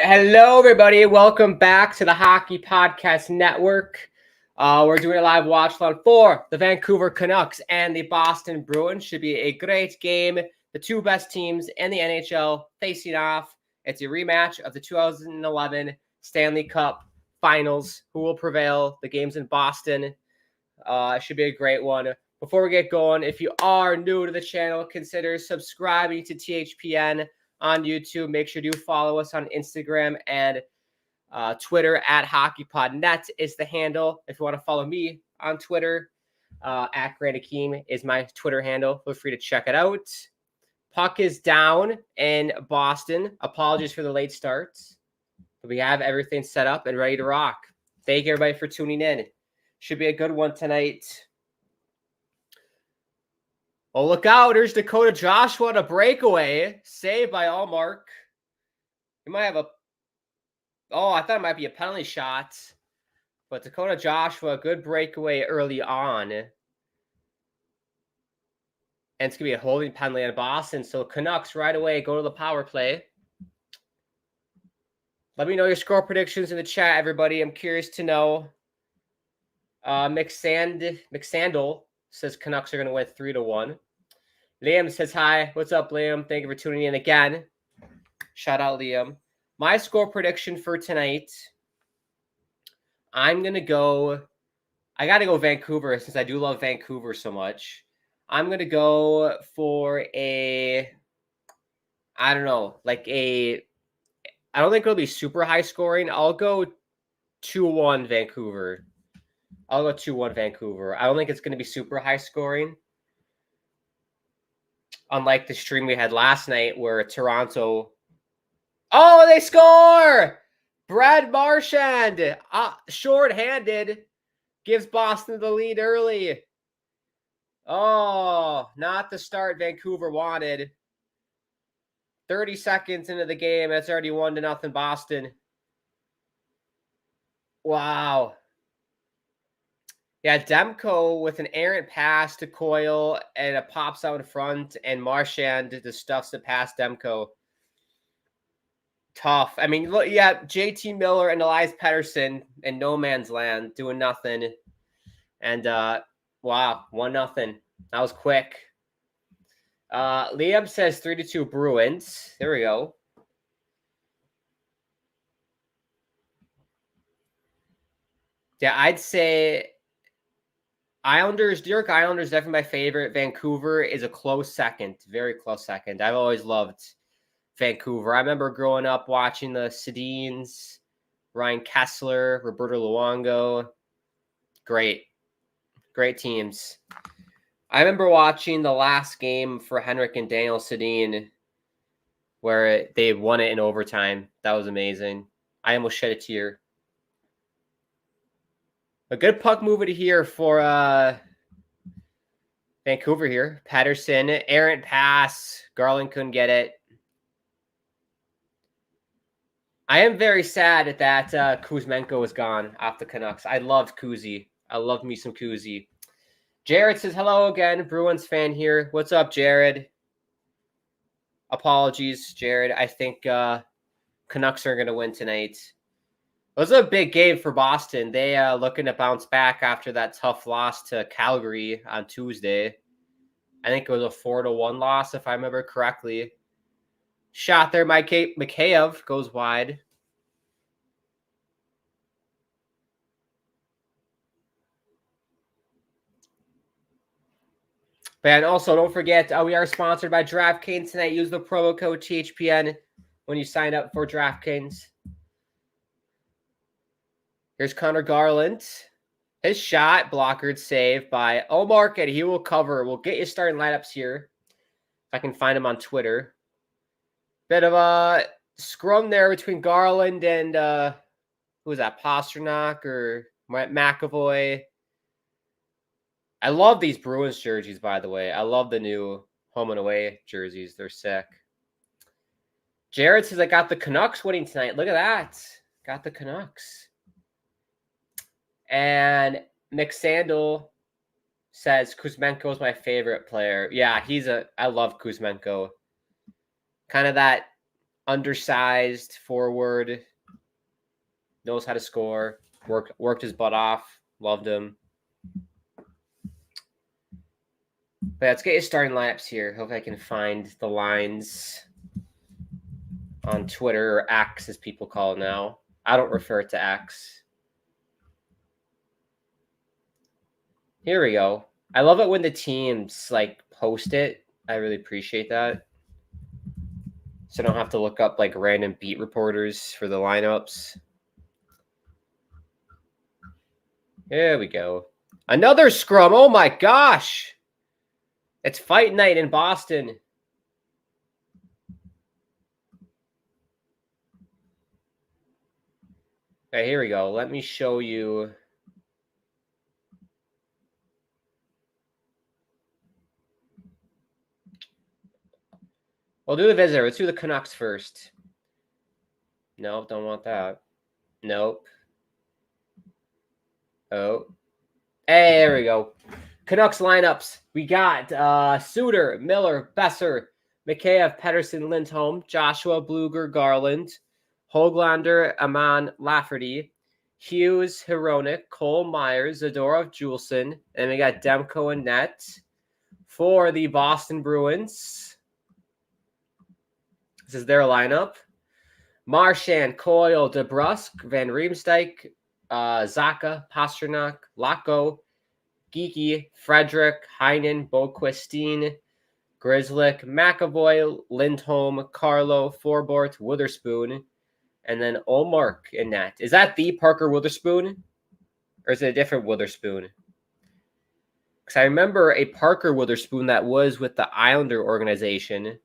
Hello, everybody. Welcome back to the Hockey Podcast Network. We're doing a live watch along for the Vancouver Canucks and the Boston Bruins. Should be a great game. The two best teams in the NHL facing off. It's a rematch of the 2011 Stanley Cup Finals. Who will prevail? The game's in Boston. It should be a great one. Before we get going, if you are new to the channel, consider subscribing to THPN on YouTube. Make sure you follow us on Instagram and Twitter at HockeyPodNet is the handle. If you want to follow me on Twitter, at Grant Akeem is my Twitter handle. Feel free to check it out. Puck is down in Boston. Apologies for the late start. But we have everything set up and ready to rock. Thank you, everybody, for tuning in. Should be a good one tonight. Oh, look out. There's Dakota Joshua on a breakaway. Saved by Allmark. He might have a... Oh, I thought it might be a penalty shot. But Dakota Joshua, good breakaway early on. And it's going to be a holding penalty in Boston. So Canucks right away go to the power play. Let me know your score predictions in the chat, everybody. I'm curious to know. McSandel says Canucks are going to win 3-1. Liam says hi. What's up, Liam? Thank you for tuning in again. Shout out, Liam. My score prediction for tonight, I'm going to go... I got to go Vancouver since I do love Vancouver so much. I'm going to go for a... I don't know. Like a... I don't think it'll be super high scoring. I'll go 2-1 Vancouver. I'll go 2-1 Vancouver. I don't think it's going to be super high scoring. Unlike the stream we had last night where Toronto... Oh, they score! Brad Marchand, short-handed, gives Boston the lead early. Oh, not the start Vancouver wanted. 30 seconds into the game, it's already 1-0 Boston. Wow. Yeah, Demko with an errant pass to Coyle and it pops out in front, and Marchand just stuffs it past Demko. Tough. I mean, look, yeah, JT Miller and Elias Pettersson in no man's land doing nothing. And wow, 1-0. That was quick. Liam says 3-2 Bruins. There we go. Yeah, I'd say Islanders, New York Islanders, definitely my favorite. Vancouver is a close second, very close second. I've always loved Vancouver. I remember growing up watching the Sedins, Ryan Kessler, Roberto Luongo. Great teams. I remember watching the last game for Henrik and Daniel Sedin where they won it in overtime. That was amazing. I almost shed a tear. A good puck movement here for Vancouver here. Pettersson, errant pass. Garland couldn't get it. I am very sad that Kuzmenko is gone off the Canucks. I loved Kuzi. I loved me some Kuzi. Jared says hello again. Bruins fan here. What's up, Jared? Apologies, Jared. I think Canucks are going to win tonight. It was a big game for Boston. They looking to bounce back after that tough loss to Calgary on Tuesday. I think it was a 4-1 loss, if I remember correctly. Shot there, Mikheyev goes wide. And also, don't forget, we are sponsored by DraftKings tonight. Use the promo code THPN when you sign up for DraftKings. Here's Connor Garland. His shot, blockered save by Allmark, and he will cover. We'll get you starting lineups here. If I can find him on Twitter. Bit of a scrum there between Garland and, who was that, Pasternak or McAvoy. I love these Bruins jerseys, by the way. I love the new home and away jerseys. They're sick. Jared says, I got the Canucks winning tonight. Look at that. Got the Canucks. And McSandel says Kuzmenko is my favorite player. Yeah, I love Kuzmenko. Kind of that undersized forward, knows how to score, worked his butt off, loved him. But let's get your starting lineups here. Hope I can find the lines on Twitter, or X as people call it now. I don't refer to X. Here we go. I love it when the teams like post it. I really appreciate that. So I don't have to look up like random beat reporters for the lineups. There we go. Another scrum. Oh my gosh. It's fight night in Boston. Okay, here we go. Let me show you. We'll do the visitor. Let's do the Canucks first. Nope, don't want that. Nope. Oh. Hey, there we go. Canucks lineups. We got Suter, Miller, Besser, Mikheyev, Pettersson, Lindholm, Joshua, Bluger, Garland, Hoglander, Aman, Lafferty, Hughes, Hronek, Cole, Myers, Zadorov, Juleson, and we got Demko and net for the Boston Bruins. This is their lineup. Marchand, Coyle, DeBrusk, Van Riemsdyk, Zaka, Pasternak, Lacko, Geeky, Frederick, Heinen, Boquistine, Grizzlick, McAvoy, Lindholm, Carlo, Forbort, Witherspoon, and then Olmark in net. Is that the Parker Witherspoon? Or is it a different Witherspoon? Because I remember a Parker Witherspoon that was with the Islander organization.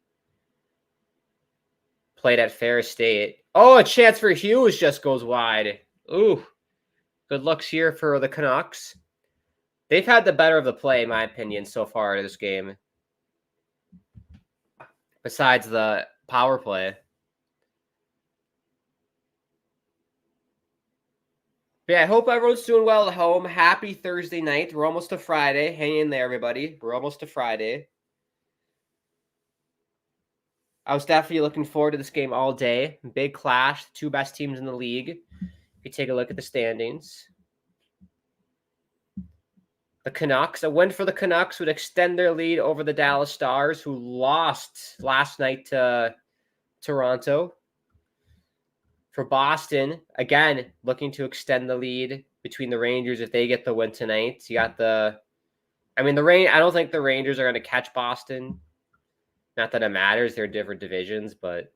Played at Ferris State. Oh, a chance for Hughes just goes wide. Ooh. Good looks here for the Canucks. They've had the better of the play, in my opinion, so far in this game. Besides the power play. But yeah, I hope everyone's doing well at home. Happy Thursday night. We're almost to Friday. Hang in there, everybody. We're almost to Friday. I was definitely looking forward to this game all day. Big clash. The two best teams in the league. If you take a look at the standings. The Canucks. A win for the Canucks would extend their lead over the Dallas Stars, who lost last night to Toronto. For Boston, again, looking to extend the lead between the Rangers if they get the win tonight. You got the I don't think the Rangers are going to catch Boston. Not that it matters. They're different divisions, but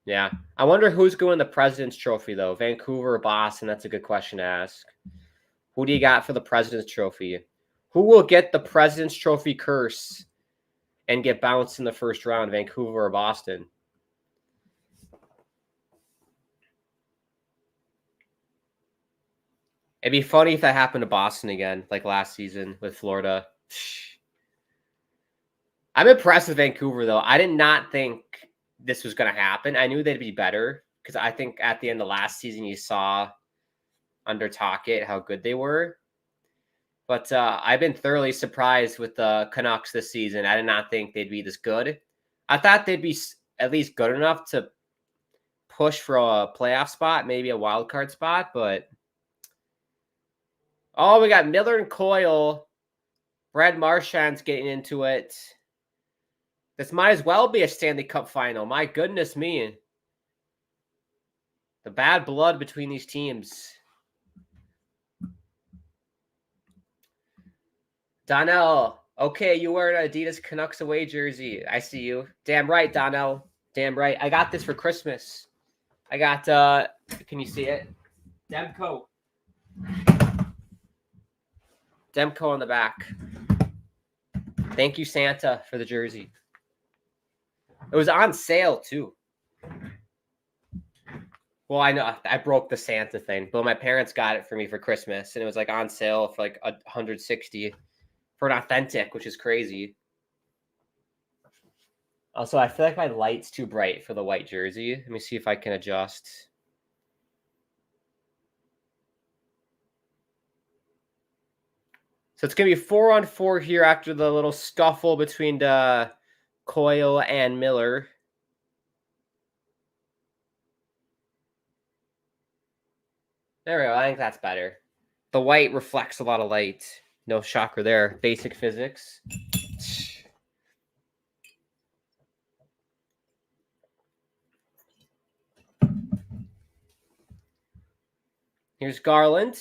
yeah. I wonder who's going to the President's Trophy, though. Vancouver or Boston? That's a good question to ask. Who do you got for the President's Trophy? Who will get the President's Trophy curse and get bounced in the first round, Vancouver or Boston? It'd be funny if that happened to Boston again, like last season with Florida. I'm impressed with Vancouver, though. I did not think this was going to happen. I knew they'd be better because I think at the end of last season you saw under Tocchet how good they were. But I've been thoroughly surprised with the Canucks this season. I did not think they'd be this good. I thought they'd be at least good enough to push for a playoff spot, maybe a wild card spot, but oh, we got Miller and Coyle. Brad Marchand's getting into it. This might as well be a Stanley Cup final. My goodness me. The bad blood between these teams. Donnell. Okay, you wear an Adidas Canucks away jersey. I see you. Damn right, Donnell. Damn right. I got this for Christmas. I got, can you see it? Demko. Demko on the back. Thank you, Santa, for the jersey. It was on sale, too. Well, I know I broke the Santa thing, but my parents got it for me for Christmas, and it was like on sale for like $160 for an authentic, which is crazy. Also, I feel like my light's too bright for the white jersey. Let me see if I can adjust. So it's going to be 4-on-4 here after the little scuffle between the Coyle and Miller. There we go. I think that's better. The white reflects a lot of light. No shocker there. Basic physics. Here's Garland.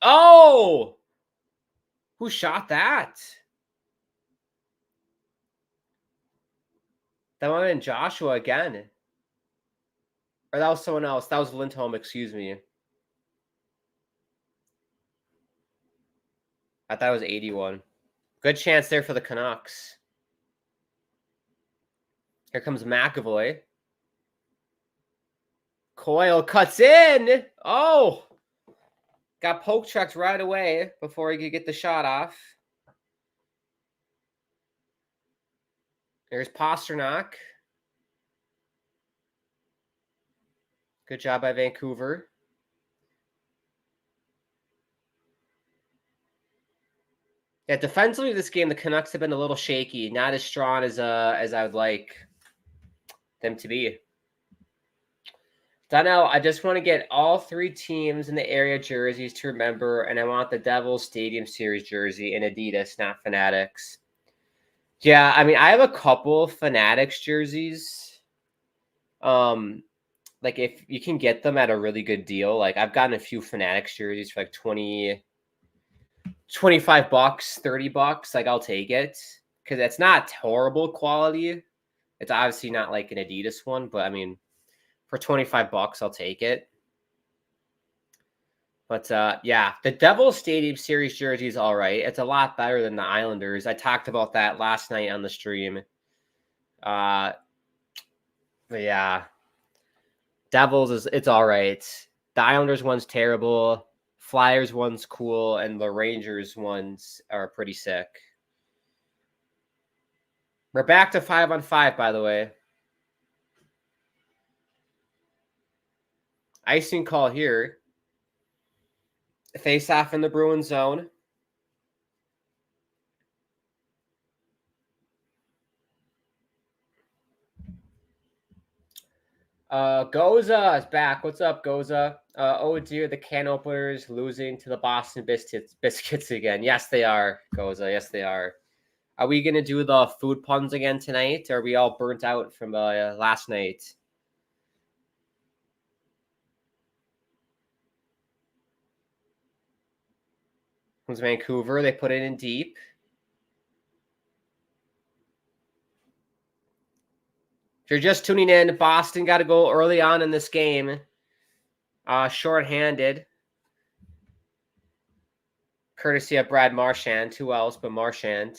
Oh! Who shot that? That might have been Joshua again. Or that was someone else. That was Lindholm, excuse me. I thought it was 81. Good chance there for the Canucks. Here comes McAvoy. Coyle cuts in. Oh! Got poke checked right away before he could get the shot off. There's Pasternak. Good job by Vancouver. Yeah, defensively this game, the Canucks have been a little shaky. Not as strong as I would like them to be. Donnell, I just want to get all 3 teams in the area jerseys to remember, and I want the Devils Stadium Series jersey in Adidas, not Fanatics. Yeah, I mean, I have a couple Fanatics jerseys. Like if you can get them at a really good deal, like I've gotten a few Fanatics jerseys for like 20, 25 bucks, 30 bucks. Like I'll take it because it's not horrible quality. It's obviously not like an Adidas one, but I mean, for 25 bucks, I'll take it. But yeah, the Devils Stadium Series jersey is all right. It's a lot better than the Islanders. I talked about that last night on the stream. But yeah, Devils it's all right. The Islanders one's terrible. Flyers one's cool, and the Rangers ones are pretty sick. We're back to 5-on-5, by the way. Icing call here. Face off in the Bruins zone. Goza is back. What's up, Goza? Oh dear, the can openers losing to the Boston Biscuits again. Yes, they are, Goza. Yes, they are. Are we gonna do the food puns again tonight? Or are we all burnt out from last night? Comes Vancouver. They put it in deep. If you're just tuning in, Boston got to go early on in this game. Short-handed. Courtesy of Brad Marchand. Who else but Marchand?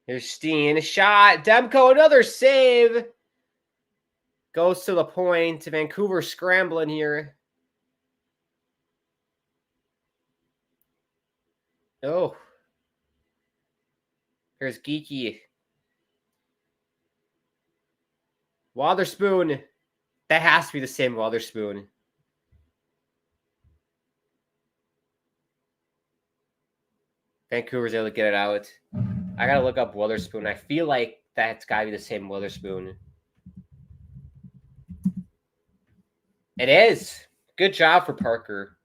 Here's Steen. Shot. Demko, another save. Goes to the point. Vancouver scrambling here. Oh. Here's Geeky. Wotherspoon. That has to be the same Wotherspoon. Vancouver's able to get it out. I got to look up Wotherspoon. I feel like that's got to be the same Wotherspoon. It is. Good job for Parker.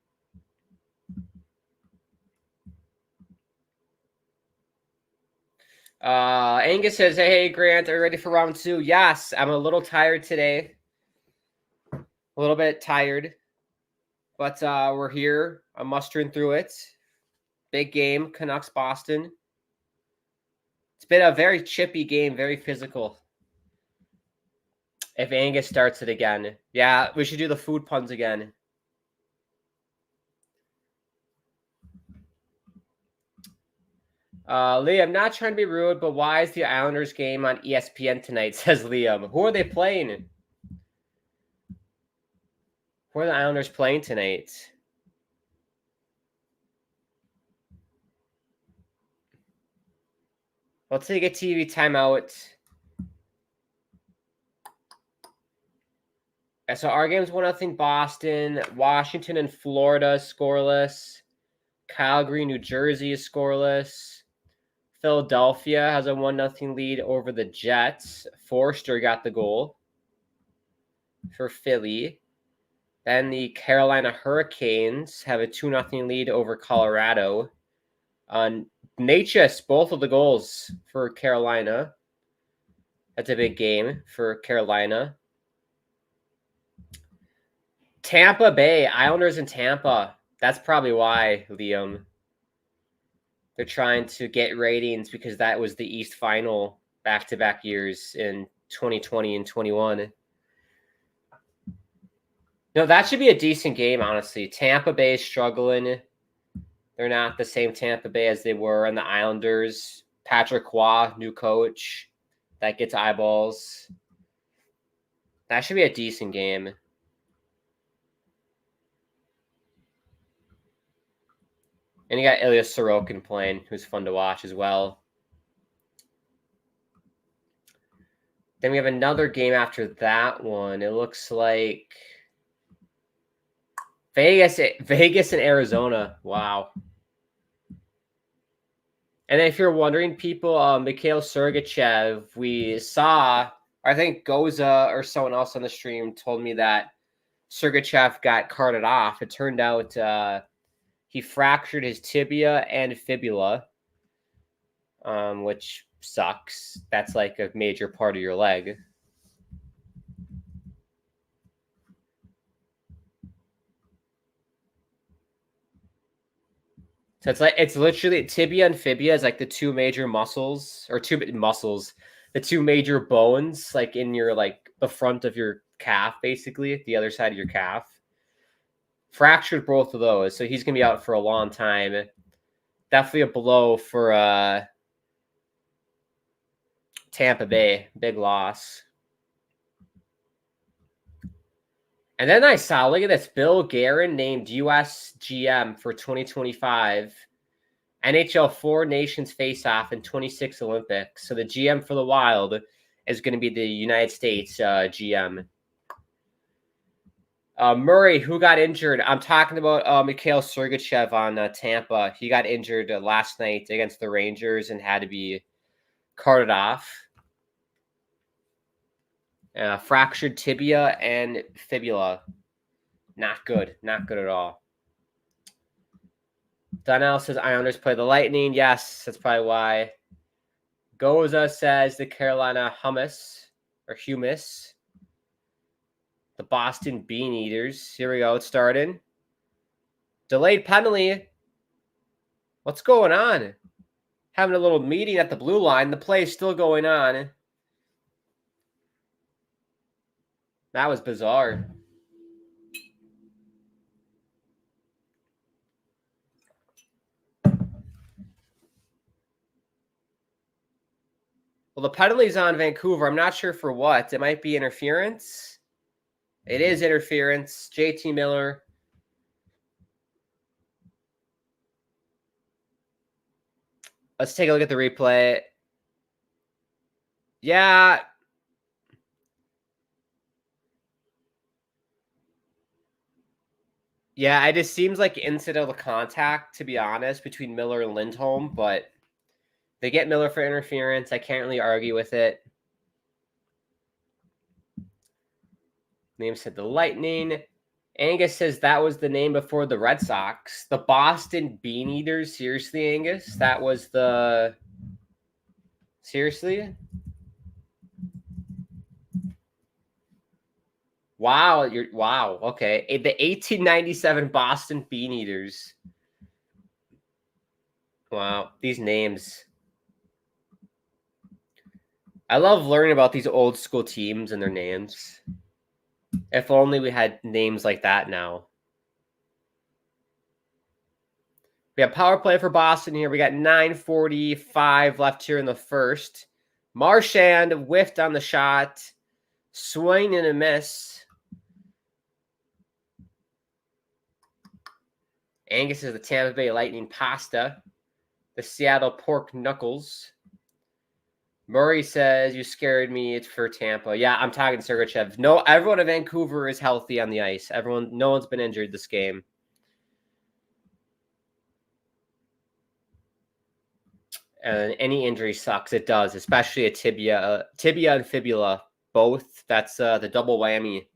Angus says, hey, Grant, are you ready for round 2? Yes, I'm a little tired today. A little bit tired. But we're here. I'm mustering through it. Big game, Canucks, Boston. It's been a very chippy game, very physical. If Angus starts it again. Yeah, we should do the food puns again. Liam, I'm not trying to be rude, but why is the Islanders game on ESPN tonight, says Liam. Who are they playing? Who are the Islanders playing tonight? Let's take a TV timeout. So our game's 1-0 Boston. Washington and Florida scoreless. Calgary, New Jersey is scoreless. Philadelphia has a 1-0 lead over the Jets. Forster got the goal for Philly. Then the Carolina Hurricanes have a 2-0 lead over Colorado. Natchez, both of the goals for Carolina. That's a big game for Carolina. Tampa Bay, Islanders in Tampa. That's probably why, Liam. They're trying to get ratings because that was the East Final back-to-back years in 2020 and 21. No, that should be a decent game, honestly. Tampa Bay is struggling. They're not the same Tampa Bay as they were, and the Islanders. Patrick Roy, new coach, that gets eyeballs. That should be a decent game. And you got Ilya Sorokin playing, who's fun to watch as well. Then we have another game after that one. It looks like Vegas and Arizona. Wow. And if you're wondering, people, Mikhail Sergachev, we saw, I think Goza or someone else on the stream told me that Sergachev got carted off. It turned out he fractured his tibia and fibula, which sucks. That's like a major part of your leg. So it's literally tibia and fibia is like the two major muscles, the two major bones, like in your like the front of your calf, basically, the other side of your calf. Fractured both of those, so he's gonna be out for a long time. Definitely a blow for Tampa Bay, big loss. And then I saw, look at this, Bill Guerin named U.S. GM for 2025. NHL Four Nations face-off in 26 Olympics. So the GM for the Wild is going to be the United States GM. Murray, who got injured? I'm talking about Mikhail Sergachev on Tampa. He got injured last night against the Rangers and had to be carted off. Fractured tibia and fibula. Not good. Not good at all. Donnell says Islanders play the Lightning. Yes, that's probably why. Goza says the Carolina Humus. The Boston Bean Eaters. Here we go. It's starting. Delayed penalty. What's going on? Having a little meeting at the blue line. The play is still going on. That was bizarre. Well, the penalty's on Vancouver. I'm not sure for what. It might be interference. It is interference. JT Miller. Let's take a look at the replay. Yeah. Yeah, it just seems like incidental contact, to be honest, between Miller and Lindholm, but they get Miller for interference. I can't really argue with it. Name said the Lightning. Angus says that was the name before the Red Sox. The Boston Bean Eaters. Seriously, Angus? That was the... Seriously? Wow. Wow. Okay. The 1897 Boston Bean Eaters. Wow. These names. I love learning about these old school teams and their names. If only we had names like that now. We have power play for Boston here. We got 9:45 left here in the first. Marchand whiffed on the shot. Swing and a miss. Angus is the Tampa Bay Lightning pasta. The Seattle Pork Knuckles. Murray says, you scared me. It's for Tampa. Yeah, I'm talking Sergachev. No, everyone in Vancouver is healthy on the ice. No one's been injured this game. And any injury sucks. It does, especially a tibia and fibula. Both. That's the double whammy.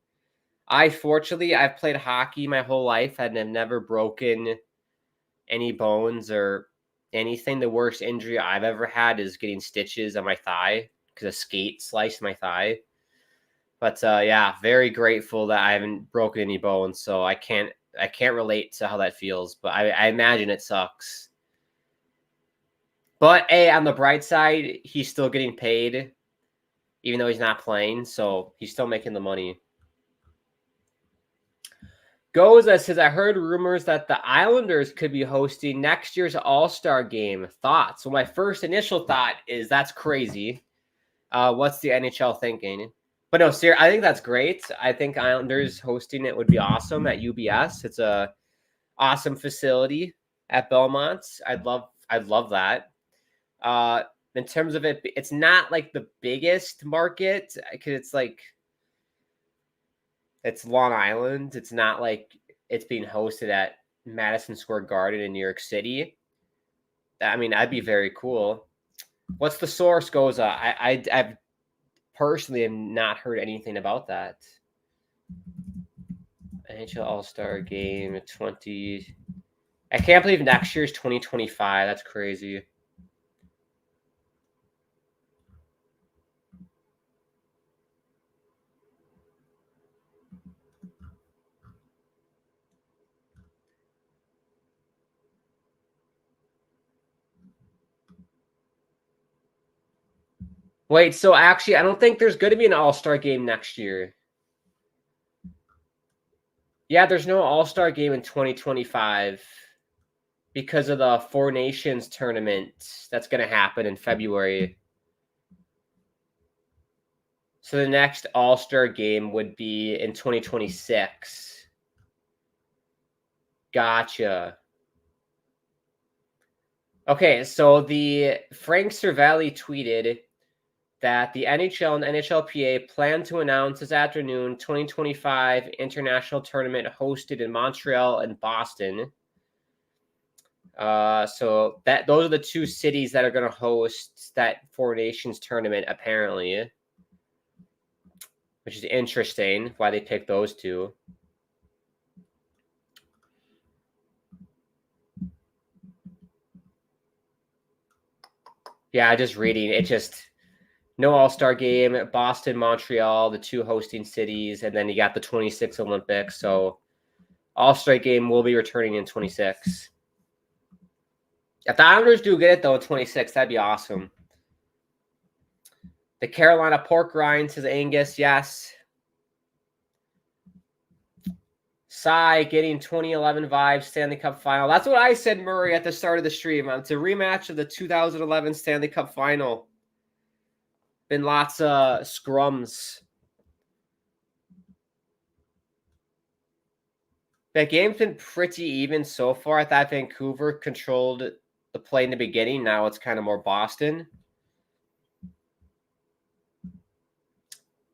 Fortunately, I've played hockey my whole life and have never broken any bones or anything. The worst injury I've ever had is getting stitches on my thigh because a skate sliced my thigh. But yeah, very grateful that I haven't broken any bones, so I can't relate to how that feels. But I imagine it sucks. But hey, on the bright side, he's still getting paid, even though he's not playing, so he's still making the money. Goza says, I heard rumors that the Islanders could be hosting next year's All-Star game. Thoughts? Well, my first initial thought is that's crazy. What's the NHL thinking? But no, seriously, I think that's great. I think Islanders hosting it would be awesome at UBS. It's a awesome facility at Belmont. I'd love that. In terms of it, it's not like the biggest market because it's Long Island. It's not like it's being hosted at Madison Square Garden in New York City. I mean, that'd be very cool. What's the source goes? I've personally have not heard anything about that. NHL All-Star Game 20. I can't believe next year's 2025. That's crazy. Wait, so actually, I don't think there's going to be an All-Star Game next year. Yeah, there's no All-Star Game in 2025 because of the Four Nations tournament that's going to happen in February. So the next All-Star Game would be in 2026. Gotcha. Okay, so the Frank Cervelli tweeted that the NHL and NHLPA plan to announce this afternoon 2025 international tournament hosted in Montreal and Boston. So those are the two cities that are going to host that Four Nations tournament, apparently, which is interesting why they picked those two. Yeah, just reading it. Just no All-Star game, Boston, Montreal, the two hosting cities, and then you got the 26 Olympics. So All-Star game will be returning in 26. If the Islanders do get it, though, in 26, that'd be awesome. The Carolina pork rind, says Angus, yes. Cy getting 2011 vibes, Stanley Cup final. That's what I said, Murray, at the start of the stream. It's a rematch of the 2011 Stanley Cup final. Been lots of scrums. That game's been pretty even so far. I thought Vancouver controlled the play in the beginning. Now it's kind of more Boston.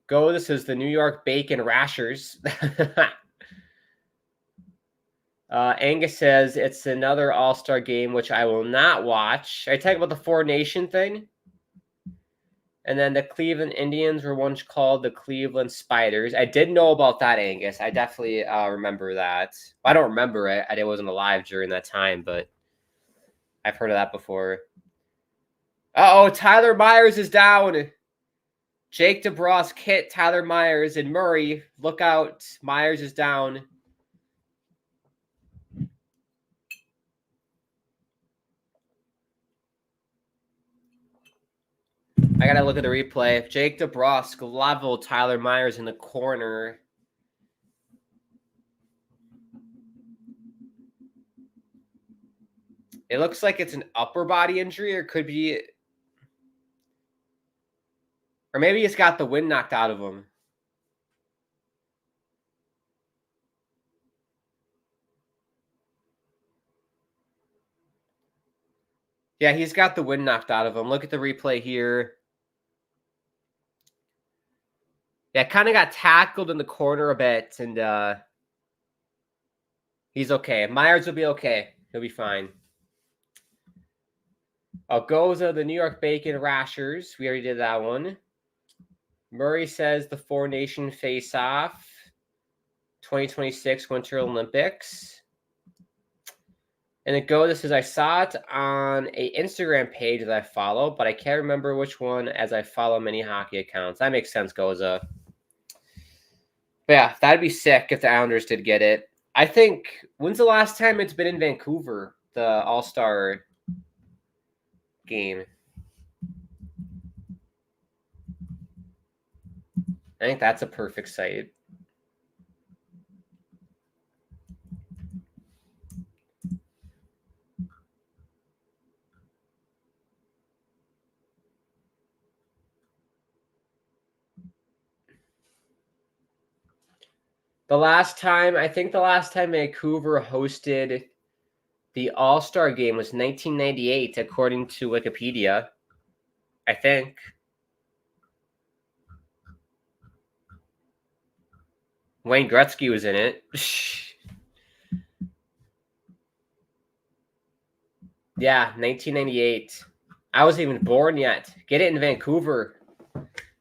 This is the New York Bacon Rashers. Angus says it's another All-Star game, which I will not watch. I talk about the Four Nation thing. And then the Cleveland Indians were once called the Cleveland Spiders. I did know about that, Angus. I definitely remember that. I don't remember it. I wasn't alive during that time, but I've heard of that before. Uh-oh, Tyler Myers is down. Jake DeBrusk hit Tyler Myers, and Murray, look out. Myers is down. I got to look at the replay. Jake DeBrusk leveled Tyler Myers in the corner. It looks like it's an upper body injury, or could be... Or maybe he's got the wind knocked out of him. Yeah, he's got the wind knocked out of him. Look at the replay here. Yeah, kind of got tackled in the corner a bit, and he's okay. Myers will be okay. He'll be fine. Goza, the New York Bacon Rashers. We already did that one. Murray says the Four Nation Face-Off. 2026 Winter Olympics. And it goes, says I saw it on a Instagram page that I follow, but I can't remember which one as I follow many hockey accounts. That makes sense, Goza. But yeah, that'd be sick if the Islanders did get it. I think, when's the last time it's been in Vancouver, the All-Star game? I think that's a perfect site. I think the last time Vancouver hosted the All-Star game was 1998, according to Wikipedia. I think. Wayne Gretzky was in it. Yeah, 1998. I wasn't even born yet. Get it in Vancouver.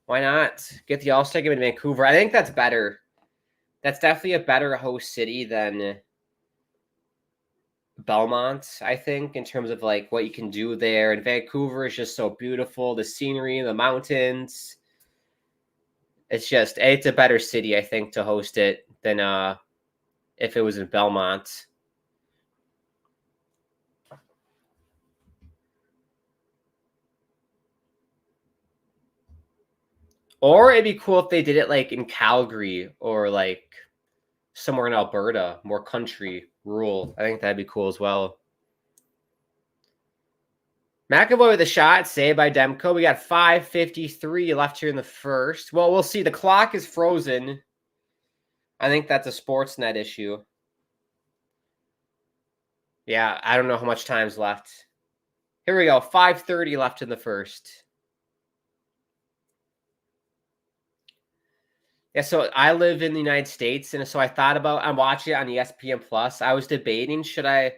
Why not? Get the All-Star game in Vancouver. I think that's better. That's definitely a better host city than Belmont, I think, in terms of like what you can do there. And Vancouver is just so beautiful. The scenery, the mountains. It's a better city, I think, to host it than if it was in Belmont. Or it'd be cool if they did it like in Calgary or like somewhere in Alberta, more country, rural. I think that'd be cool as well. McAvoy with a shot, saved by Demko. We got 5:53 left here in the first. Well, we'll see. The clock is frozen. I think that's a Sportsnet issue. Yeah, I don't know how much time's left. Here we go. 5:30 left in the first. Yeah, so I live in the United States, and so I'm watching it on ESPN Plus. I was debating, should I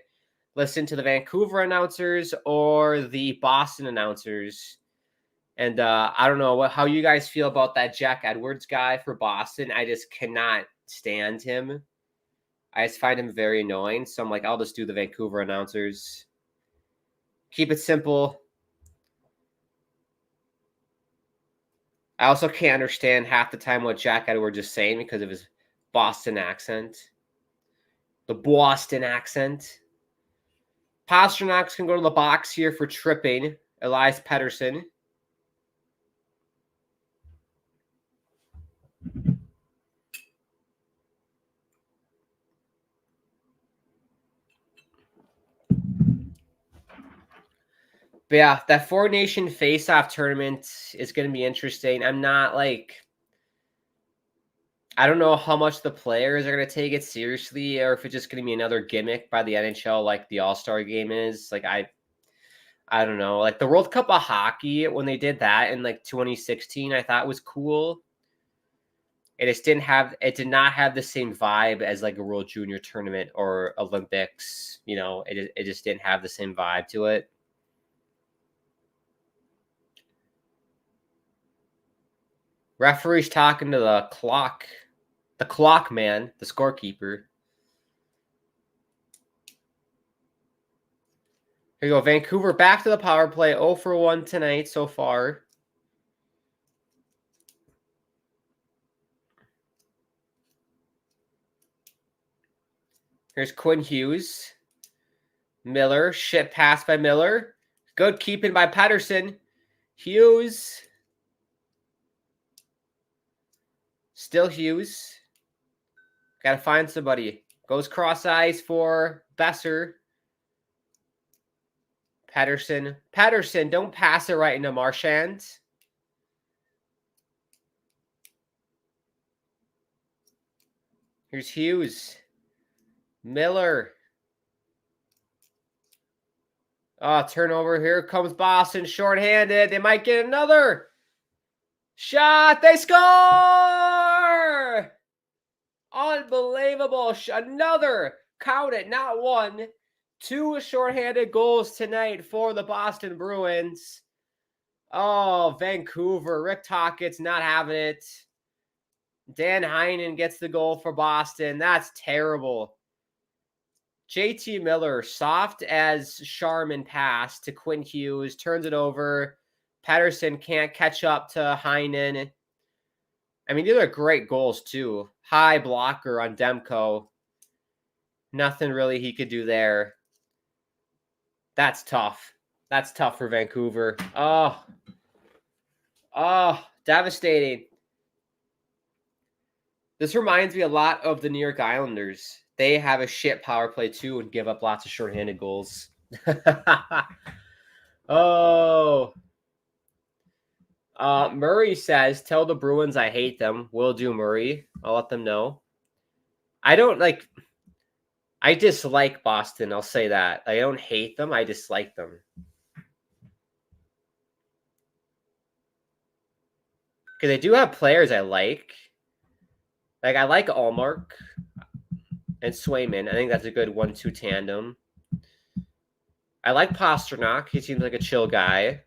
listen to the Vancouver announcers or the Boston announcers? And I don't know how you guys feel about that Jack Edwards guy for Boston. I just cannot stand him. I just find him very annoying. So I'm like, I'll just do the Vancouver announcers. Keep it simple. I also can't understand half the time what Jack Edwards is saying because of his Boston accent. The Boston accent. Pasternak's can go to the box here for tripping. Elias Pettersson. But yeah, that Four Nation Face-Off tournament is going to be interesting. I don't know how much the players are going to take it seriously or if it's just going to be another gimmick by the NHL like the All-Star game is. Like, I don't know. Like, the World Cup of Hockey, when they did that in, like, 2016, I thought was cool. It did not have the same vibe as, like, a World Junior Tournament or Olympics. You know, it just didn't have the same vibe to it. Referee's talking to the clock man, the scorekeeper. Here you go, Vancouver back to the power play, 0 for 1 tonight so far. Here's Quinn Hughes. Miller, shit pass by Miller. Good keeping by Pettersson. Hughes. Still Hughes. Got to find somebody. Goes cross ice for Besser. Pettersson, don't pass it right into Marchand. Here's Hughes. Miller. Oh, turnover. Here comes Boston shorthanded. They might get another. Shot. They score! Unbelievable. Another, count it, not one, two shorthanded goals tonight for the Boston Bruins. Oh, Vancouver. Rick Tocchet's not having it. Dan Heinen gets the goal for Boston. That's terrible. JT Miller, soft as Sharman pass to Quinn Hughes, turns it over. Pettersson can't catch up to Heinen. I mean, these are great goals, too. High blocker on Demko. Nothing really he could do there. That's tough. That's tough for Vancouver. Oh, devastating. This reminds me a lot of the New York Islanders. They have a shit power play, too, and give up lots of shorthanded goals. Oh. Murray says, tell the Bruins I hate them. Will do, Murray. I'll let them know. I dislike Boston. I'll say that. I don't hate them. I dislike them. Because they do have players I like. Like, I like Allmark and Swayman. I think that's a good 1-2 tandem. I like Pasternak. He seems like a chill guy.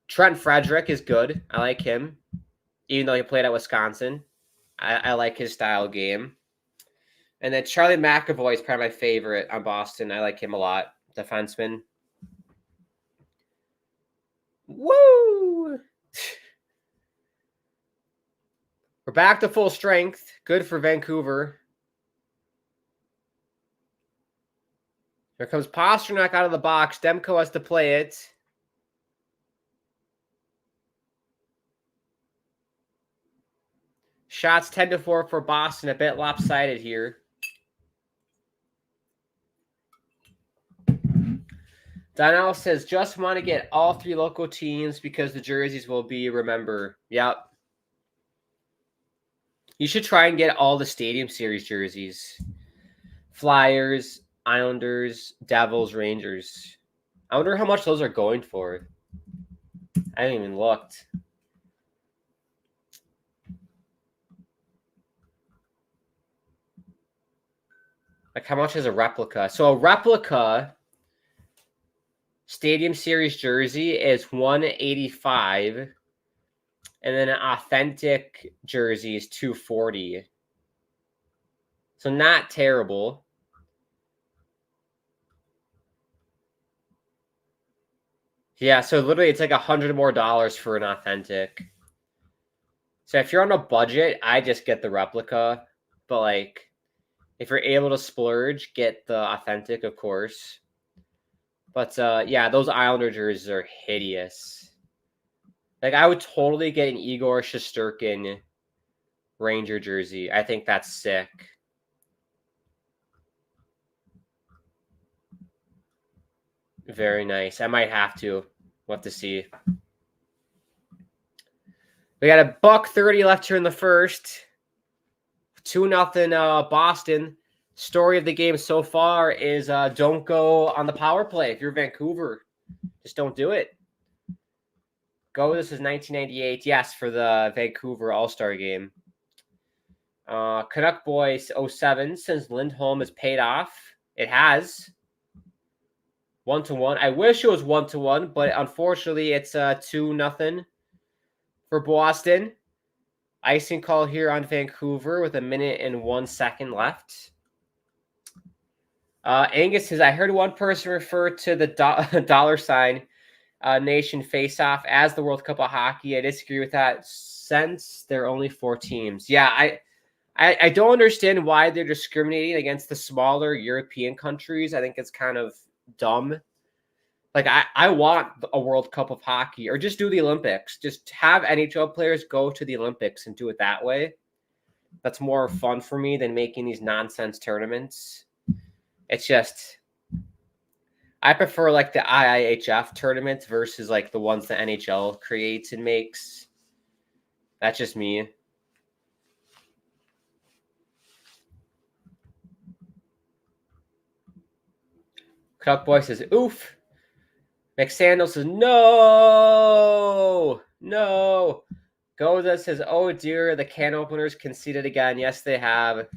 Trent Frederick is good. I like him. Even though he played at Wisconsin. I like his style game. And then Charlie McAvoy is probably my favorite on Boston. I like him a lot. Defenseman. Woo! We're back to full strength. Good for Vancouver. Here comes Pasternak out of the box. Demko has to play it. Shots 10-4 for Boston. A bit lopsided here. Donnell says, just want to get all three local teams because the jerseys will be remember. Yep. You should try and get all the Stadium Series jerseys. Flyers, Islanders, Devils, Rangers. I wonder how much those are going for. I haven't even looked. Like, how much is a replica? So a replica Stadium Series jersey is $185, and then an authentic jersey is $240. So not terrible. Yeah, so literally it's like $100 more for an authentic. So if you're on a budget, I just get the replica. But like, if you're able to splurge, get the authentic, of course. But yeah, those Islander jerseys are hideous. Like, I would totally get an Igor Shesterkin Ranger jersey. I think that's sick. Very nice. I might have to. We'll have to see. We got $1:30 left here in the first. 2-0 Boston. Story of the game so far is don't go on the power play. If you're Vancouver, just don't do it. Go. This is 1998. Yes, for the Vancouver All-Star game. Canuck Boys 07. Since Lindholm is paid off, it has 1-1. I wish it was 1-1, but unfortunately, it's 2-0 for Boston. Icing call here on Vancouver with 1 minute and 1 second left. Angus says, I heard one person refer to the $ Nation face-off as the World Cup of Hockey. I disagree with that since there are only 4 teams. Yeah, I don't understand why they're discriminating against the smaller European countries. I think it's kind of dumb. Like, I want a World Cup of Hockey, or just do the Olympics. Just have NHL players go to the Olympics and do it that way. That's more fun for me than making these nonsense tournaments. It's just, I prefer like the IIHF tournaments versus like the ones the NHL creates and makes. That's just me. Cup Boy says, oof. McSandal says, no. Goza says, oh dear, the can openers conceded again. Yes, they have.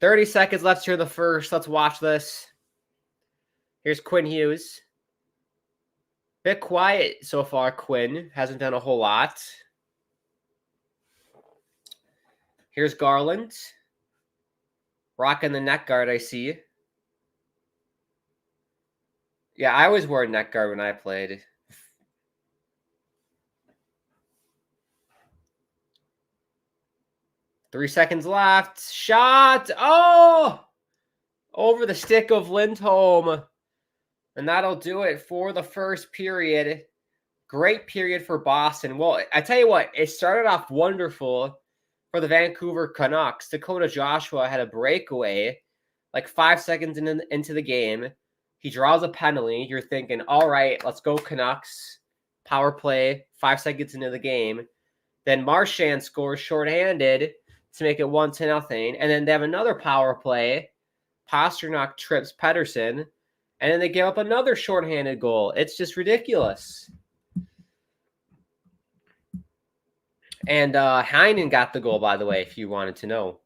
$30 seconds left here in the first. Let's watch this. Here's Quinn Hughes. Bit quiet so far, Quinn. Hasn't done a whole lot. Here's Garland. Rocking the neck guard, I see. Yeah, I always wore a neck guard when I played. Three seconds left. Shot. Oh! Over the stick of Lindholm. And that'll do it for the first period. Great period for Boston. Well, I tell you what, it started off wonderful for the Vancouver Canucks. Dakota Joshua had a breakaway like 5 seconds into the game. He draws a penalty. You're thinking, all right, let's go Canucks. Power play, 5 seconds into the game. Then Marchand scores shorthanded to make it 1-0. And then they have another power play. Pasternak trips Pettersson. And then they give up another shorthanded goal. It's just ridiculous. And Heinen got the goal, by the way, if you wanted to know.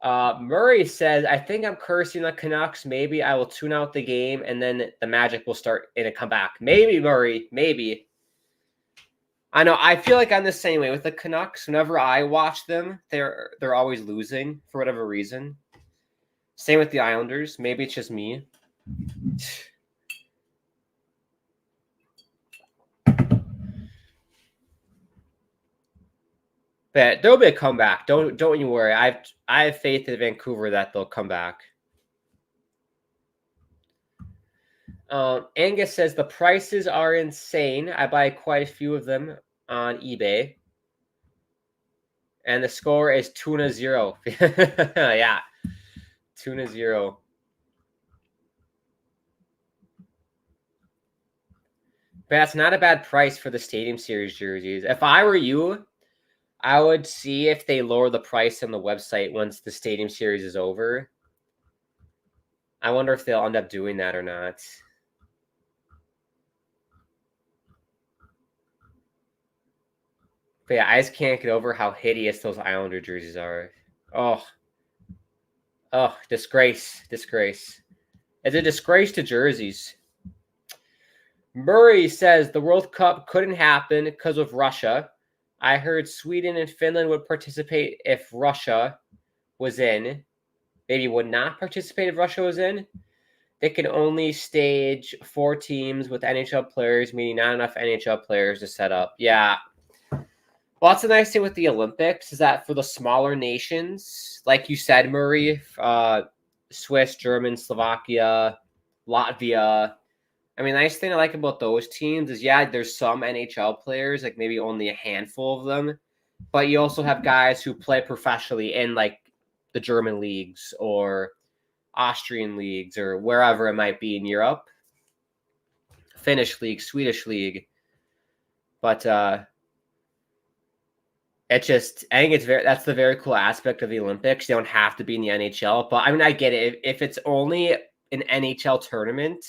Murray says, I think I'm cursing the Canucks. Maybe I will tune out the game, and then the Magic will start in a comeback. Maybe, Murray. Maybe. I know. I feel like I'm the same way with the Canucks. Whenever I watch them, they're always losing for whatever reason. Same with the Islanders. Maybe it's just me. But there'll be a comeback. Don't you worry. I have faith in Vancouver that they'll come back. Angus says the prices are insane. I buy quite a few of them on eBay. And the score is 2-0. Yeah. 2-0. But that's not a bad price for the Stadium Series jerseys. If I were you, I would see if they lower the price on the website once the Stadium Series is over. I wonder if they'll end up doing that or not. But yeah, I just can't get over how hideous those Islander jerseys are. Oh, disgrace. It's a disgrace to jerseys. Murray says the World Cup couldn't happen because of Russia. I heard Sweden and Finland would participate if Russia was in. Maybe would not participate if Russia was in. They can only stage 4 teams with NHL players, meaning not enough NHL players to set up. Yeah. Well, that's the nice thing with the Olympics is that for the smaller nations, like you said, Murray, Swiss, German, Slovakia, Latvia. I mean, the nice thing I like about those teams is, yeah, there's some NHL players, like maybe only a handful of them, but you also have guys who play professionally in like the German leagues or Austrian leagues or wherever it might be in Europe. Finnish league, Swedish league. But it's just, I think that's the very cool aspect of the Olympics. You don't have to be in the NHL, but I mean, I get it. If it's only an NHL tournament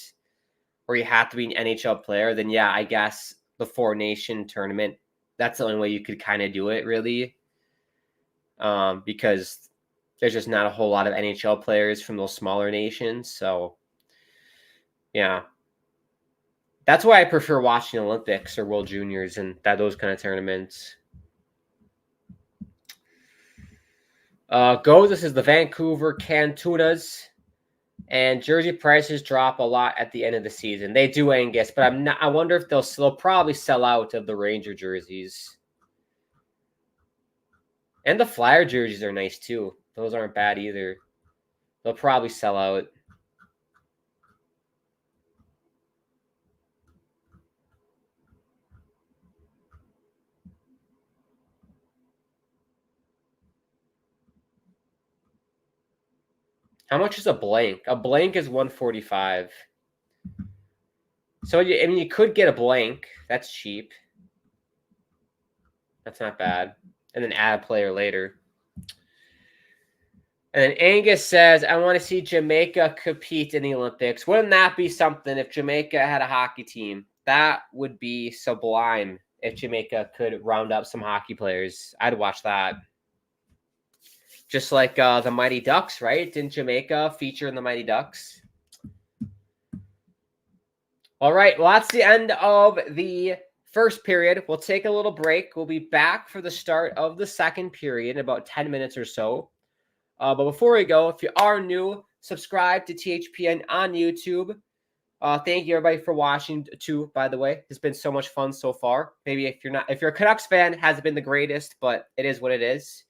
where you have to be an NHL player, then yeah, I guess the 4-nation tournament, that's the only way you could kind of do it, really. Because there's just not a whole lot of NHL players from those smaller nations. So, yeah. That's why I prefer watching Olympics or World Juniors and those kind of tournaments. This is the Vancouver Canucks, and jersey prices drop a lot at the end of the season. They do, Angus, but I wonder if they'll probably sell out of the Ranger jerseys. And the Flyer jerseys are nice too. Those aren't bad either. They'll probably sell out. How much is a blank? A blank is $145. So, I mean, you could get a blank. That's cheap. That's not bad. And then add a player later. And then Angus says, I want to see Jamaica compete in the Olympics. Wouldn't that be something if Jamaica had a hockey team? That would be sublime if Jamaica could round up some hockey players. I'd watch that. Just like the Mighty Ducks, right? Didn't Jamaica feature in the Mighty Ducks? All right, well, that's the end of the first period. We'll take a little break. We'll be back for the start of the second period in about 10 minutes or so. But before we go, if you are new, subscribe to THPN on YouTube. Thank you everybody for watching too, by the way. It's been so much fun so far. Maybe if you're a Canucks fan, it hasn't been the greatest, but it is what it is.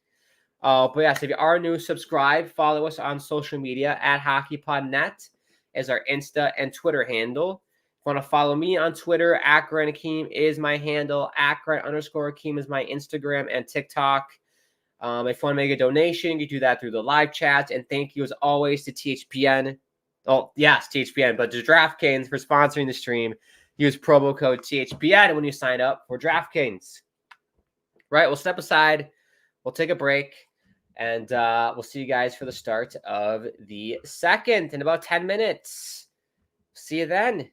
But yes, if you are new, subscribe, follow us on social media at HockeyPodNet is our Insta and Twitter handle. If you want to follow me on Twitter, at Grant Akeem is my handle, at Grant_Akeem is my Instagram and TikTok. If you want to make a donation, you do that through the live chats. And thank you as always to THPN. Oh, yes, THPN, but to DraftKings for sponsoring the stream. Use promo code THPN when you sign up for DraftKings. Right, we'll step aside. We'll take a break. And we'll see you guys for the start of the second in about 10 minutes. See you then.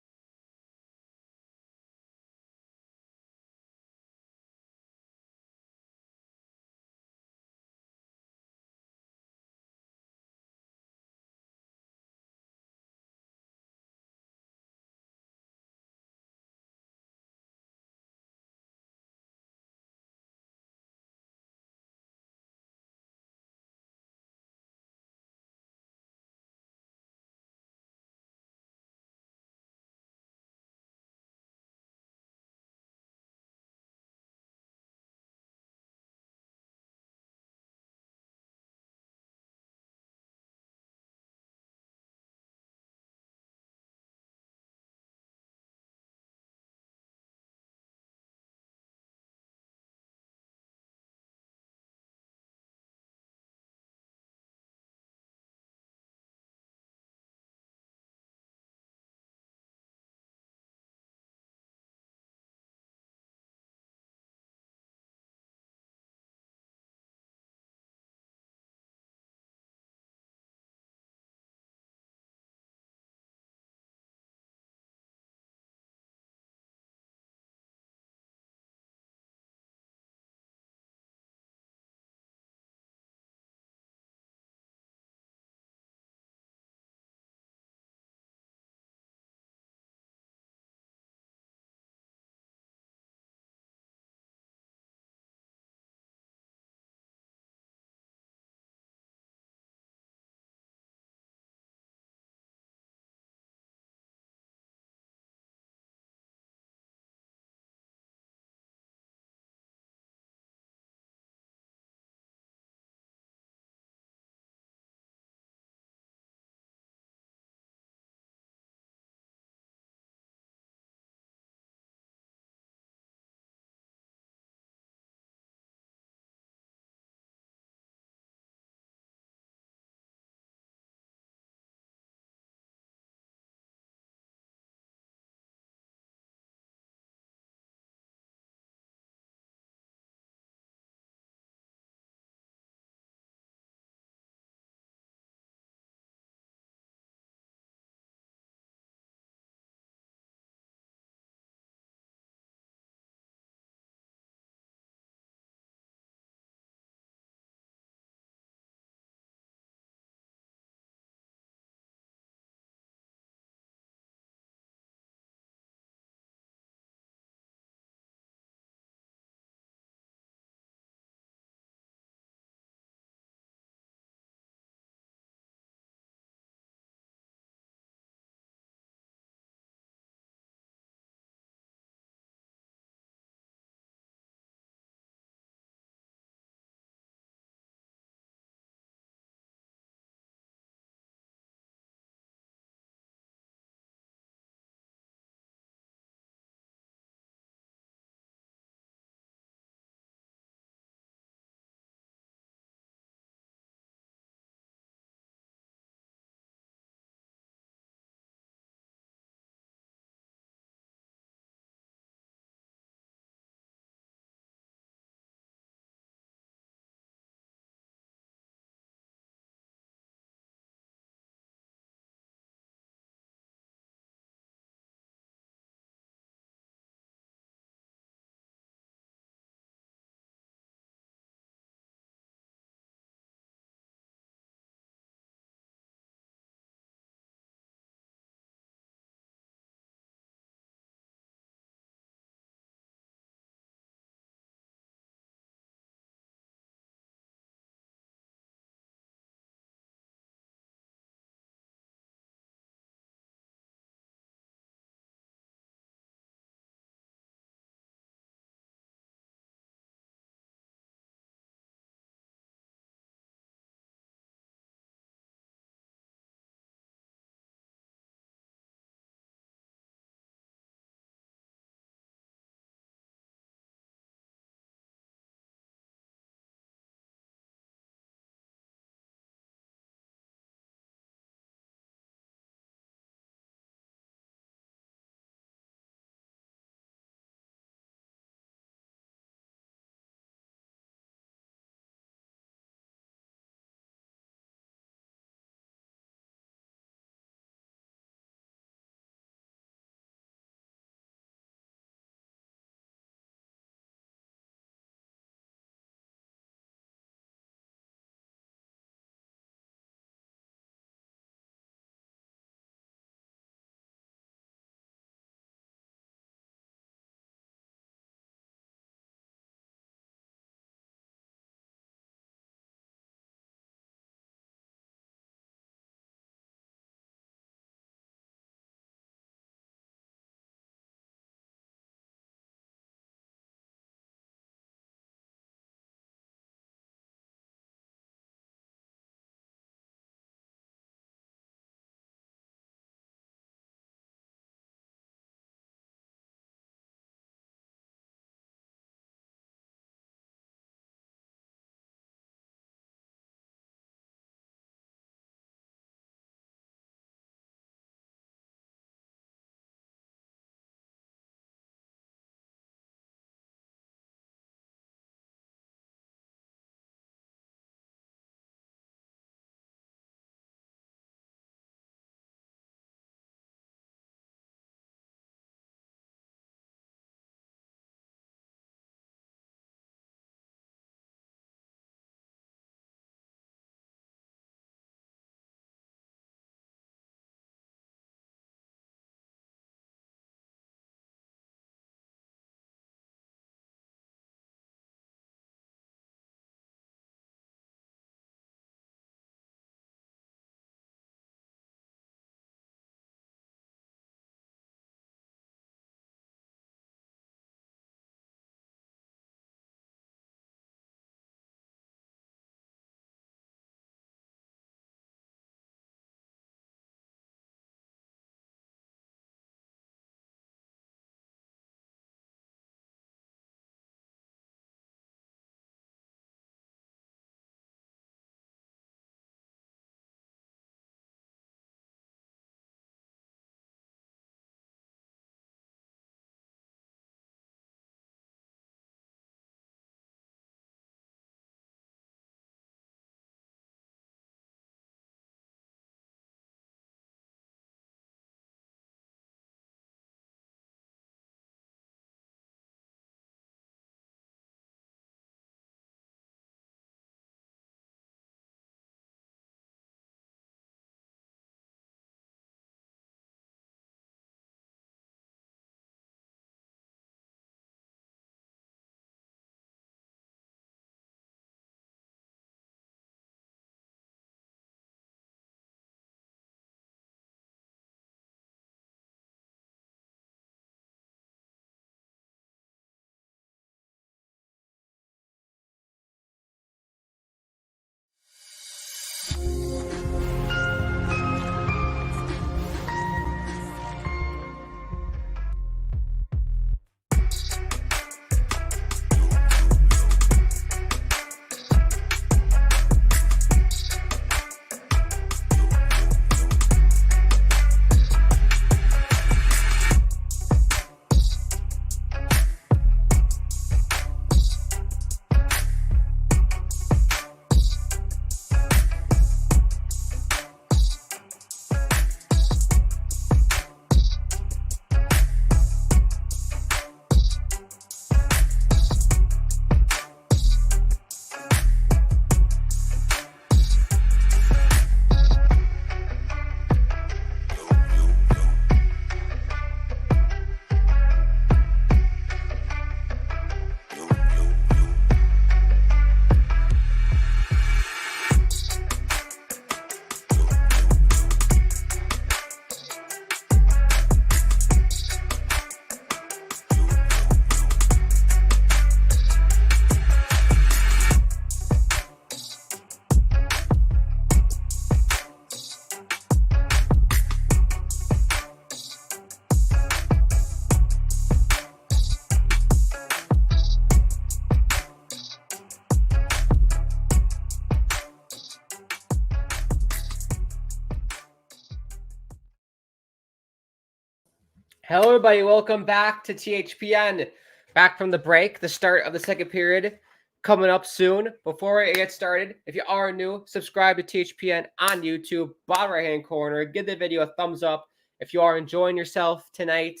Hello, everybody. Welcome back to THPN. Back from the break, the start of the second period coming up soon. Before I get started, if you are new, subscribe to THPN on YouTube, bottom right-hand corner. Give the video a thumbs up if you are enjoying yourself tonight,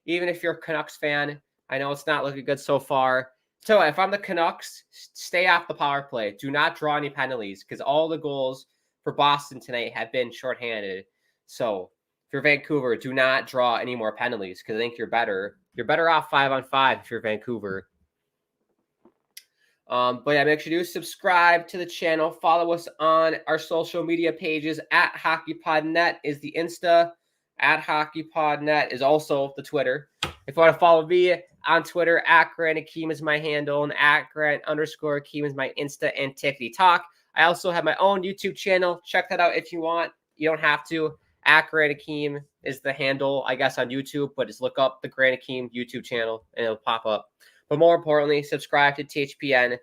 even if you're a Canucks fan. I know it's not looking good so far. So if I'm the Canucks, stay off the power play. Do not draw any penalties because all the goals for Boston tonight have been shorthanded. So if you're Vancouver, do not draw any more penalties because I think you're better. You're better off 5-on-5 if you're Vancouver. But yeah, make sure you subscribe to the channel. Follow us on our social media pages. At HockeyPodNet is the Insta. At HockeyPodNet is also the Twitter. If you want to follow me on Twitter, at Grant Akeem is my handle, and at Grant_Akeem is my Insta and TikTok. I also have my own YouTube channel. Check that out if you want. You don't have to. At Grant Akeem is the handle, I guess, on YouTube, but just look up the Grant Akeem YouTube channel and it'll pop up. But more importantly, subscribe to THPN.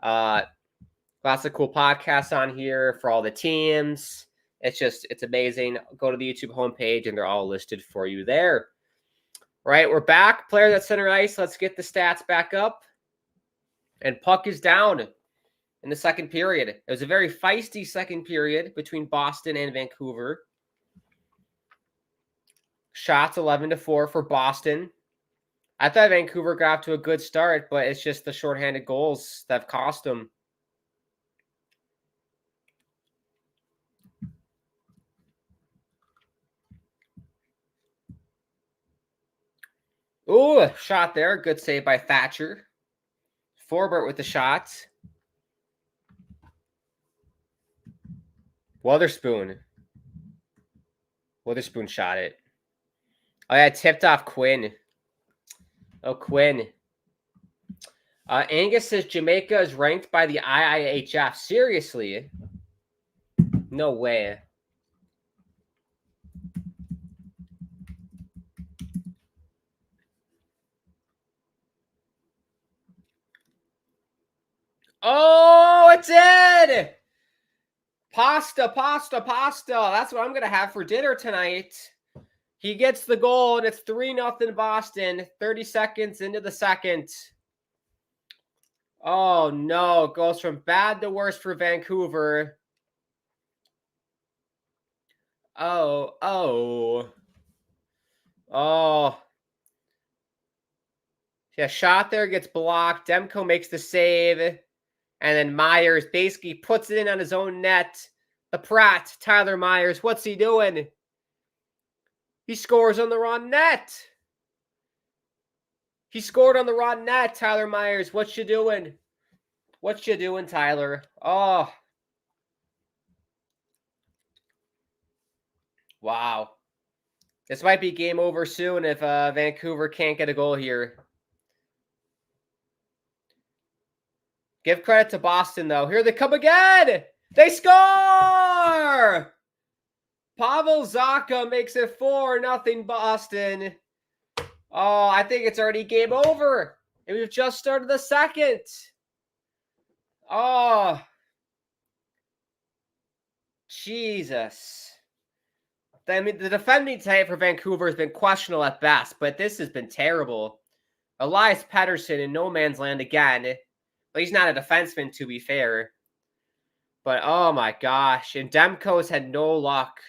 Lots of cool podcasts on here for all the teams. It's amazing. Go to the YouTube homepage and they're all listed for you there. All right, we're back. Players at center ice. Let's get the stats back up. And puck is down in the second period. It was a very feisty second period between Boston and Vancouver. Shots 11-4 for Boston. I thought Vancouver got off to a good start, but it's just the shorthanded goals that have cost them. Ooh, shot there. Good save by Thatcher. Forbert with the shots. Witherspoon shot it. Oh, yeah, tipped off Quinn. Oh, Quinn. Angus says Jamaica is ranked by the IIHF. Seriously? No way. Oh, it's in! Pasta. That's what I'm going to have for dinner tonight. He gets the goal, and it's 3-0 Boston. 30 seconds into the second. Oh, no. It goes from bad to worse for Vancouver. Oh. Yeah, shot there, gets blocked. Demko makes the save. And then Myers basically puts it in on his own net. The Pratt, Tyler Myers, what's he doing? He scores on the wrong net. He scored on the wrong net, Tyler Myers. What you doing? What you doing, Tyler? Oh. Wow. This might be game over soon if Vancouver can't get a goal here. Give credit to Boston, though. Here they come again. They score! Pavel Zacha makes it 4-0 Boston. Oh, I think it's already game over. And we've just started the second. Oh. Jesus. I mean, the defending tonight for Vancouver has been questionable at best, but this has been terrible. Elias Pettersson in no man's land again. But he's not a defenseman, to be fair. But, oh my gosh. And Demko's had no luck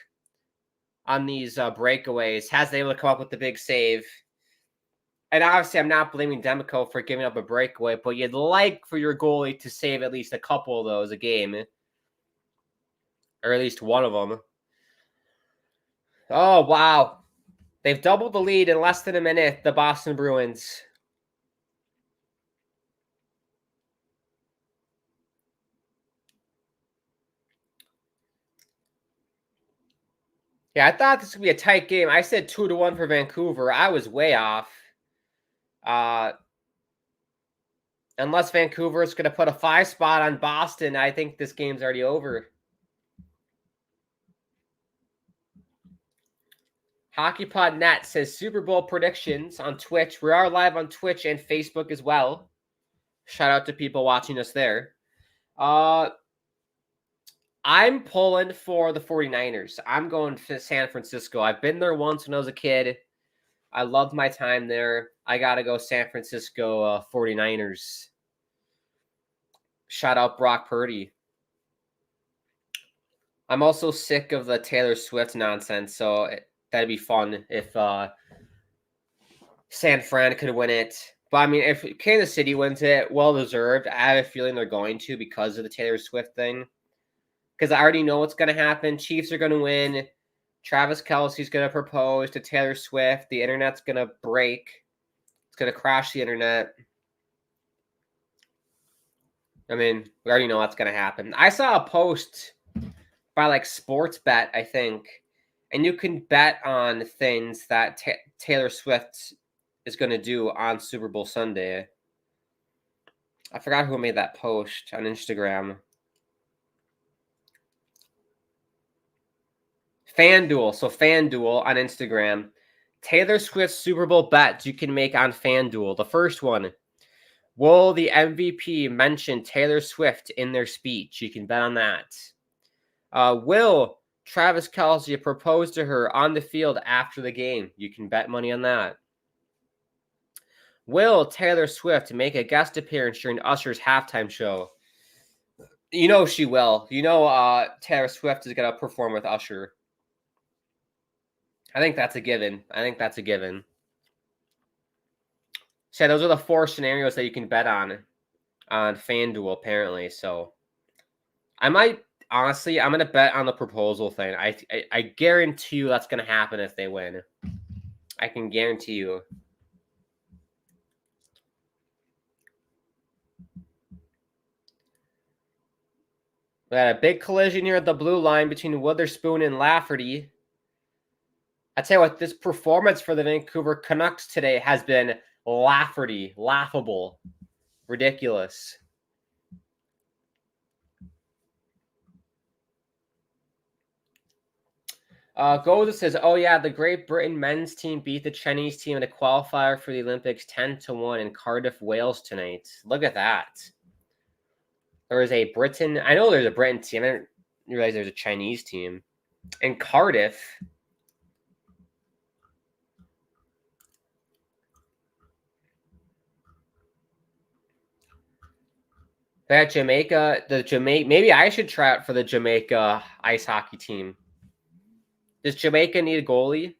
on these breakaways. Hasn't been able to come up with the big save. And obviously, I'm not blaming Demko for giving up a breakaway, but you'd like for your goalie to save at least a couple of those a game. Or at least one of them. Oh, wow. They've doubled the lead in less than a minute, the Boston Bruins. Yeah, I thought this would be a tight game. I said 2-1 for Vancouver. I was way off. Unless Vancouver is going to put a 5 spot on Boston, I think this game's already over. HockeyPodNet says Super Bowl predictions on Twitch. We are live on Twitch and Facebook as well. Shout out to people watching us there. I'm pulling for the 49ers. I'm going to San Francisco. I've been there once when I was a kid. I loved my time there. I got to go San Francisco 49ers. Shout out Brock Purdy. I'm also sick of the Taylor Swift nonsense, so that'd be fun if San Fran could win it. But I mean, if Kansas City wins it, well deserved. I have a feeling they're going to because of the Taylor Swift thing. Because I already know what's going to happen. Chiefs are going to win. Travis Kelce's going to propose to Taylor Swift. The internet's going to break. It's going to crash the internet. I mean, we already know what's going to happen. I saw a post by like Sports Bet, I think, and you can bet on things that Taylor Swift is going to do on Super Bowl Sunday. I forgot who made that post on Instagram. FanDuel. So FanDuel on Instagram. Taylor Swift Super Bowl bets you can make on FanDuel. The first one. Will the MVP mention Taylor Swift in their speech? You can bet on that. Will Travis Kelce propose to her on the field after the game? You can bet money on that. Will Taylor Swift make a guest appearance during Usher's halftime show? You know she will. You know Taylor Swift is going to perform with Usher. I think that's a given. So those are the 4 scenarios that you can bet on FanDuel, apparently. So I might, honestly, I'm going to bet on the proposal thing. I guarantee you that's going to happen if they win. I can guarantee you. We had a big collision here at the blue line between Witherspoon and Lafferty. I tell you what, this performance for the Vancouver Canucks today has been laughable, ridiculous. Goza says, oh yeah, the Great Britain men's team beat the Chinese team in a qualifier for the Olympics 10-1 in Cardiff, Wales tonight. Look at that. There is a Britain. I know there's a Britain team. I didn't realize there's a Chinese team. In Cardiff. That Jamaica, maybe I should try out for the Jamaica ice hockey team. Does Jamaica need a goalie?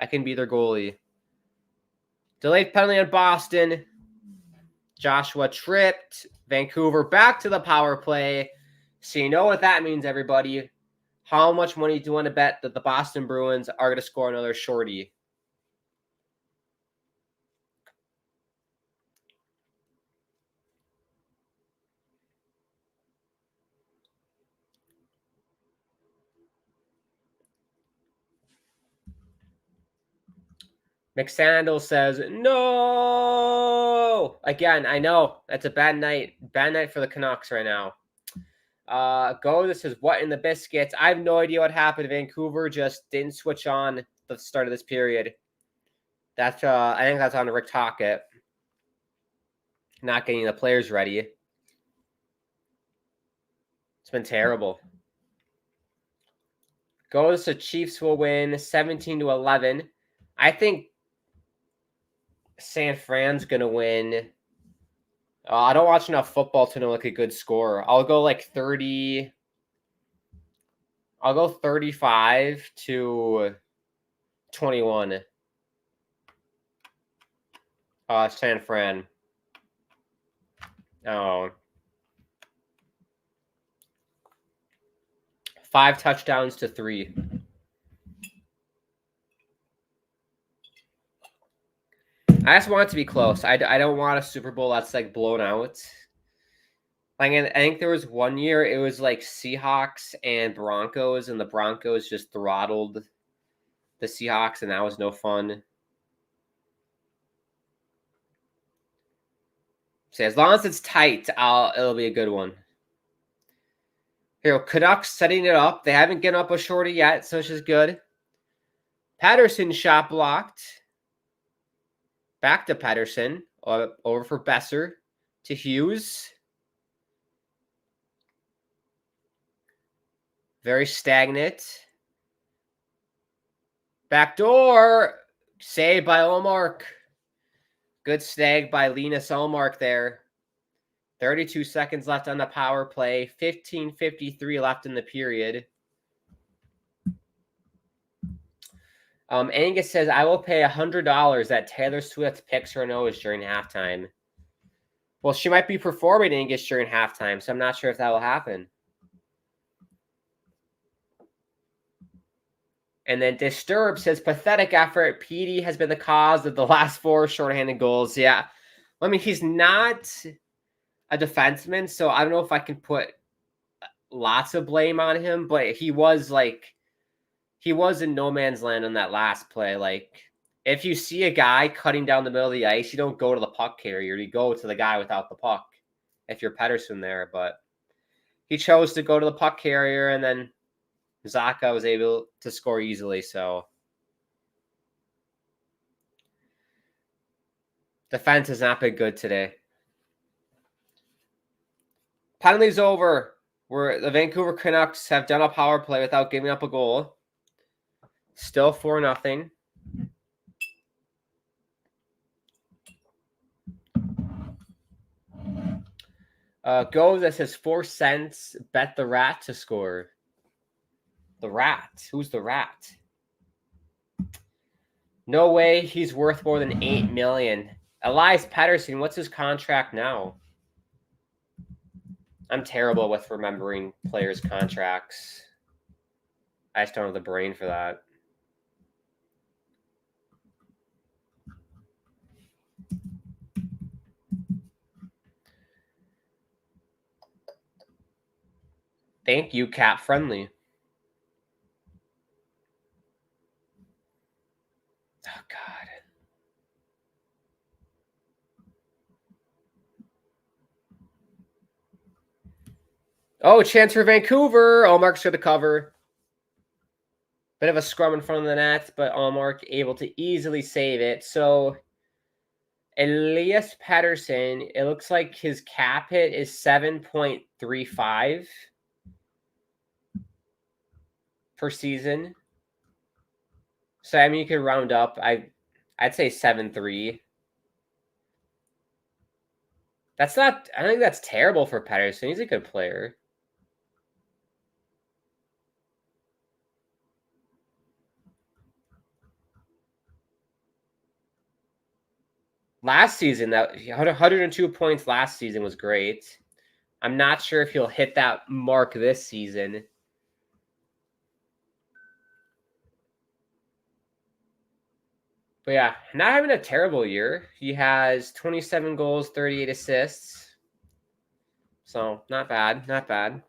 I can be their goalie. Delayed penalty on Boston. Joshua tripped. Vancouver back to the power play. So you know what that means, everybody. How much money do you want to bet that the Boston Bruins are going to score another shorty? McSandal says, no! Again, I know. That's a bad night. Bad night for the Canucks right now. This says, what in the biscuits? I have no idea what happened. Vancouver just didn't switch on at the start of this period. That's I think that's on Rick Tocchet. Not getting the players ready. It's been terrible. Goes to Chiefs will win 17-11. I think San Fran's going to win. I don't watch enough football to know like a good score. I'll go like 30. I'll go 35-21. San Fran. Oh. 5 touchdowns to 3. I just want it to be close. I don't want a Super Bowl that's like blown out. Like, I think there was one year it was like Seahawks and Broncos, and the Broncos just throttled the Seahawks, and that was no fun. So as long as it's tight, it'll be a good one. Here, Canucks setting it up. They haven't given up a shorty yet, so it's just good. Patterson shot blocked. Back to Patterson. Over for Besser. To Hughes. Very stagnant. Backdoor. Saved by Olmark. Good snag by Linus Olmark there. 32 seconds left on the power play. 15:53 left in the period. Angus says, I will pay $100 that Taylor Swift picks her nose during halftime. Well, she might be performing Angus during halftime, so I'm not sure if that will happen. And then Disturb says, pathetic effort. PD has been the cause of the last 4 shorthanded goals. Yeah. I mean, he's not a defenseman, so I don't know if I can put lots of blame on him, but he was in no man's land on that last play. Like, if you see a guy cutting down the middle of the ice, you don't go to the puck carrier. You go to the guy without the puck if you're Pettersson there. But he chose to go to the puck carrier, and then Zacha was able to score easily. So defense has not been good today. Penalties over. Where the Vancouver Canucks have done a power play without giving up a goal. Still 4-0. Go that says 4 cents. Bet the Rat to score. The Rat. Who's the Rat? No way he's worth more than $8 million. Elias Pettersson, what's his contract now? I'm terrible with remembering players' contracts. I just don't have the brain for that. Thank you, Cap Friendly. Oh, God. Oh, chance for Vancouver. Allmark's going to cover. Bit of a scrum in front of the net, but Allmark able to easily save it. So, Elias Pettersson, it looks like his cap hit is 7.35 per season. So, I mean, you could round up. I'd say 7.3. That's not, I don't think that's terrible for Pettersson. He's a good player. Last season, that 102 points last season was great. I'm not sure if he'll hit that mark this season. But yeah, not having a terrible year. He has 27 goals, 38 assists. So not bad, not bad.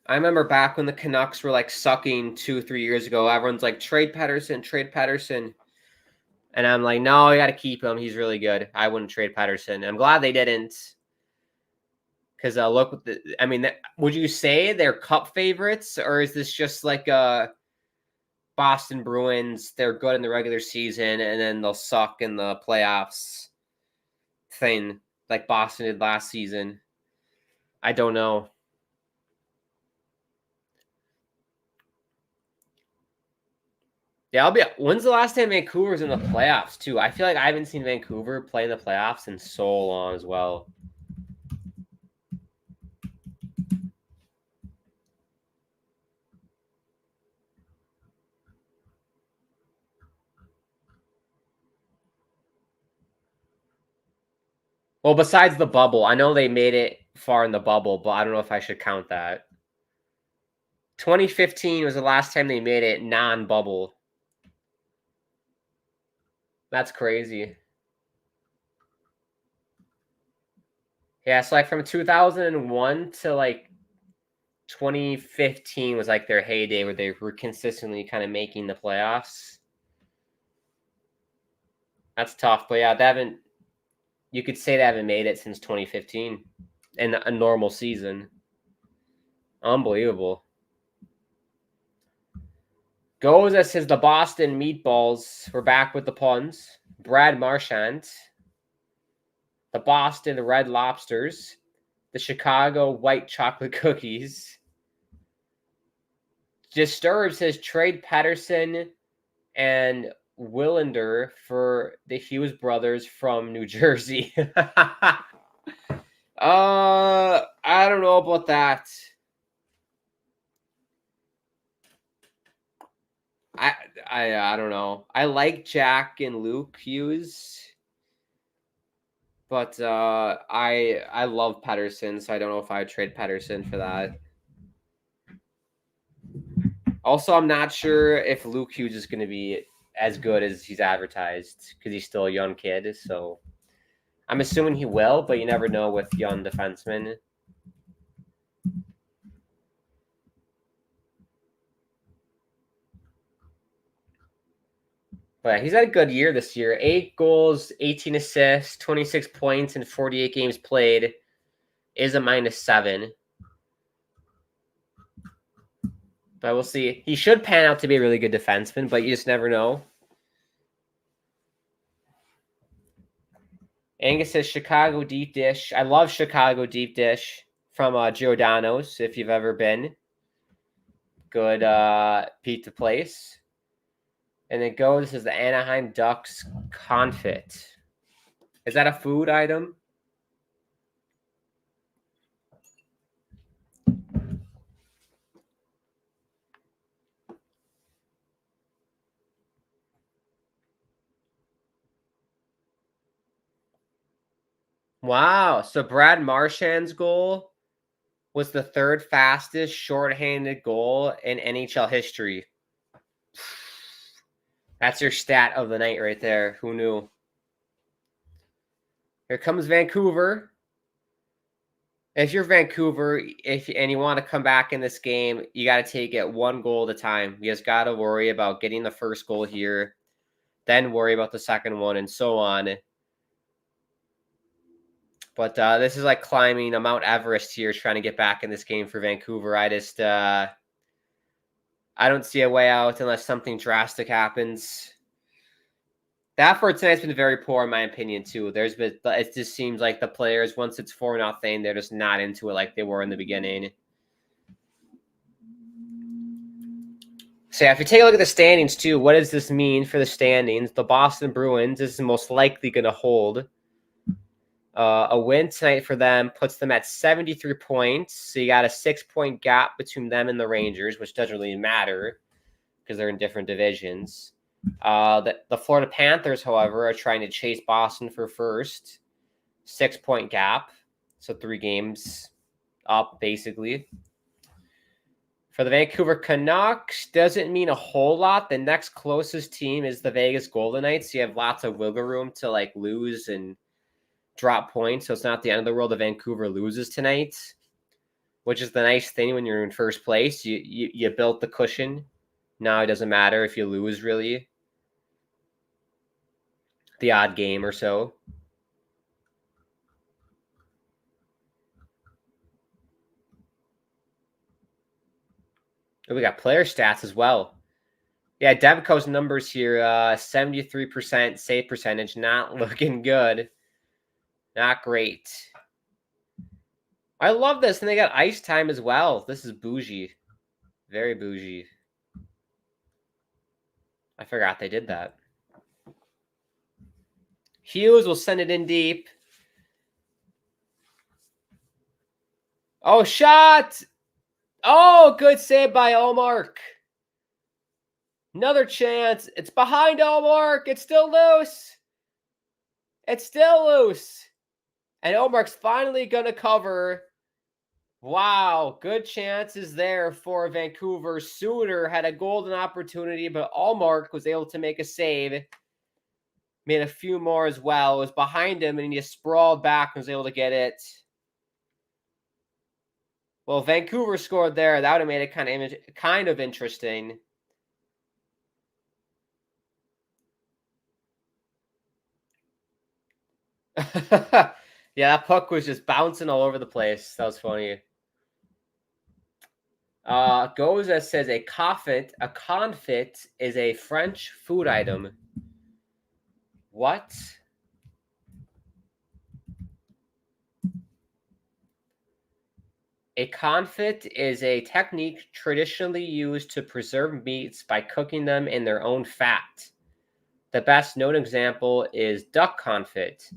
I remember back when the Canucks were like sucking 2-3 years ago. Everyone's like, trade Pettersson, trade Pettersson. And I'm like, no, you got to keep him. He's really good. I wouldn't trade Pettersson. I'm glad they didn't. Because look, would you say they're cup favorites, or is this just like a Boston Bruins? They're good in the regular season, and then they'll suck in the playoffs thing, like Boston did last season. I don't know. Yeah, when's the last time Vancouver was in the playoffs, too? I feel like I haven't seen Vancouver play in the playoffs in so long as well. Well, besides the bubble, I know they made it far in the bubble, but I don't know if I should count that. 2015 was the last time they made it non-bubble. That's crazy. Yeah, so like from 2001 to like 2015 was like their heyday where they were consistently kind of making the playoffs. That's tough, but yeah, you could say they haven't made it since 2015 in a normal season. Unbelievable. Goes that says the Boston Meatballs. We're back with the puns. Brad Marchand. The Boston Red Lobsters. The Chicago White Chocolate Cookies. Disturb says trade Pettersson and Willander for the Hughes brothers from New Jersey. I don't know about that. I don't know. I like Jack and Luke Hughes, but I love Pettersson, so I don't know if I would trade Pettersson for that. Also, I'm not sure if Luke Hughes is going to be as good as he's advertised because he's still a young kid. So I'm assuming he will, but you never know with young defensemen. But he's had a good year this year. 8 goals, 18 assists, 26 points in 48 games played. Is a -7. But we'll see. He should pan out to be a really good defenseman, but you just never know. Angus says Chicago deep dish. I love Chicago deep dish from Giordano's, if you've ever been. Good pizza place. And then this is the Anaheim Ducks confit. Is that a food item? Wow. So Brad Marchand's goal was the third fastest shorthanded goal in NHL history. That's your stat of the night right there. Who knew? Here comes Vancouver. If you're Vancouver, and you want to come back in this game, you got to take it 1 goal at a time. You just got to worry about getting the first goal here, then worry about the second one, and so on. But this is like climbing a Mount Everest here, trying to get back in this game for Vancouver. I don't see a way out unless something drastic happens. That for tonight's been very poor in my opinion too. It just seems like the players, once it's 4-0, they're just not into it like they were in the beginning. So yeah, if you take a look at the standings too, what does this mean for the standings? The Boston Bruins, this is most likely going to hold. A win tonight for them puts them at 73 points. So you got a 6-point gap between them and the Rangers, which doesn't really matter because they're in different divisions. The Florida Panthers, however, are trying to chase Boston for first. 6-point gap. So 3 games up, basically. For the Vancouver Canucks, doesn't mean a whole lot. The next closest team is the Vegas Golden Knights. So you have lots of wiggle room to like lose and drop points. So it's not the end of the world if Vancouver loses tonight, which is the nice thing when you're in first place. You built the cushion. Now it doesn't matter if you lose, really. The odd game or so. Oh, we got player stats as well. Yeah, Demko's numbers here, 73% save percentage, not looking good. Not great. I love this, and they got ice time as well. This is bougie. Very bougie. I forgot they did that. Hughes will send it in deep. Oh, shot! Oh, good save by Olmark. Another chance. It's behind Olmark. It's still loose. It's still loose. And Olmark's finally going to cover. Wow, good chances there for Vancouver. Suter had a golden opportunity, but Olmark was able to make a save. Made a few more as well. It was behind him, and he just sprawled back and was able to get it. Well, Vancouver scored there. That would have made it kind of interesting. Yeah, that puck was just bouncing all over the place. That was funny. Goza says a confit is a French food item. What? A confit is a technique traditionally used to preserve meats by cooking them in their own fat. The best known example is duck confit,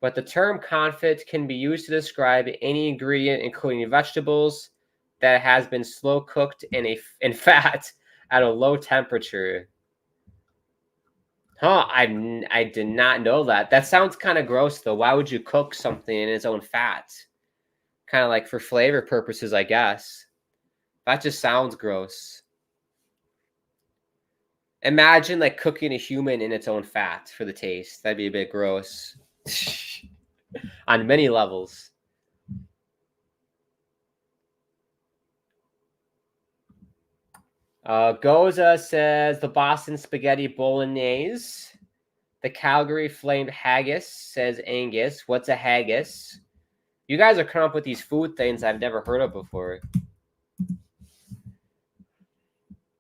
but the term confit can be used to describe any ingredient, including vegetables, that has been slow cooked in fat at a low temperature. Huh, I did not know that. That sounds kind of gross, though. Why would you cook something in its own fat? Kind of like for flavor purposes, I guess. That just sounds gross. Imagine like cooking a human in its own fat for the taste. That'd be a bit gross. On many levels. Goza says the Boston Spaghetti Bolognese. The Calgary Flamed Haggis, says Angus. What's a haggis? You guys are coming up with these food things I've never heard of before.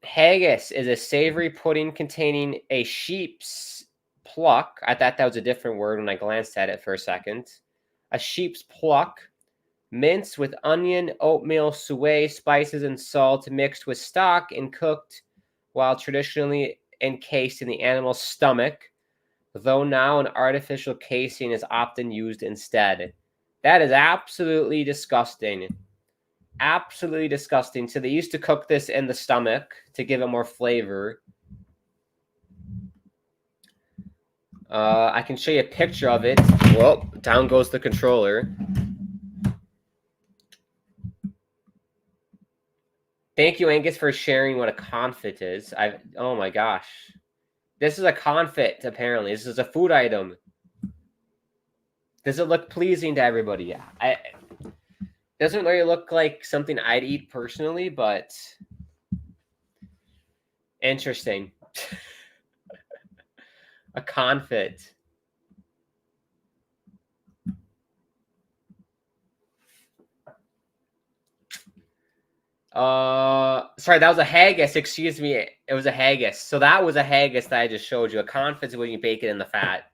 Haggis is a savory pudding containing a sheep's pluck. I thought that was a different word when I glanced at it for a second. A sheep's pluck, minced with onion, oatmeal, suet, spices, and salt, mixed with stock and cooked while traditionally encased in the animal's stomach, though now an artificial casing is often used instead. That is absolutely disgusting. Absolutely disgusting. So they used to cook this in the stomach to give it more flavor. I can show you a picture of it. Well, down goes the controller. Thank you, Angus, for sharing what a confit is. Oh my gosh. This is a confit, apparently. This is a food item. Does it look pleasing to everybody? Yeah. Doesn't really look like something I'd eat personally, but interesting. A confit. Sorry, that was a haggis. Excuse me. It was a haggis. So that was a haggis that I just showed you. A confit is when you bake it in the fat.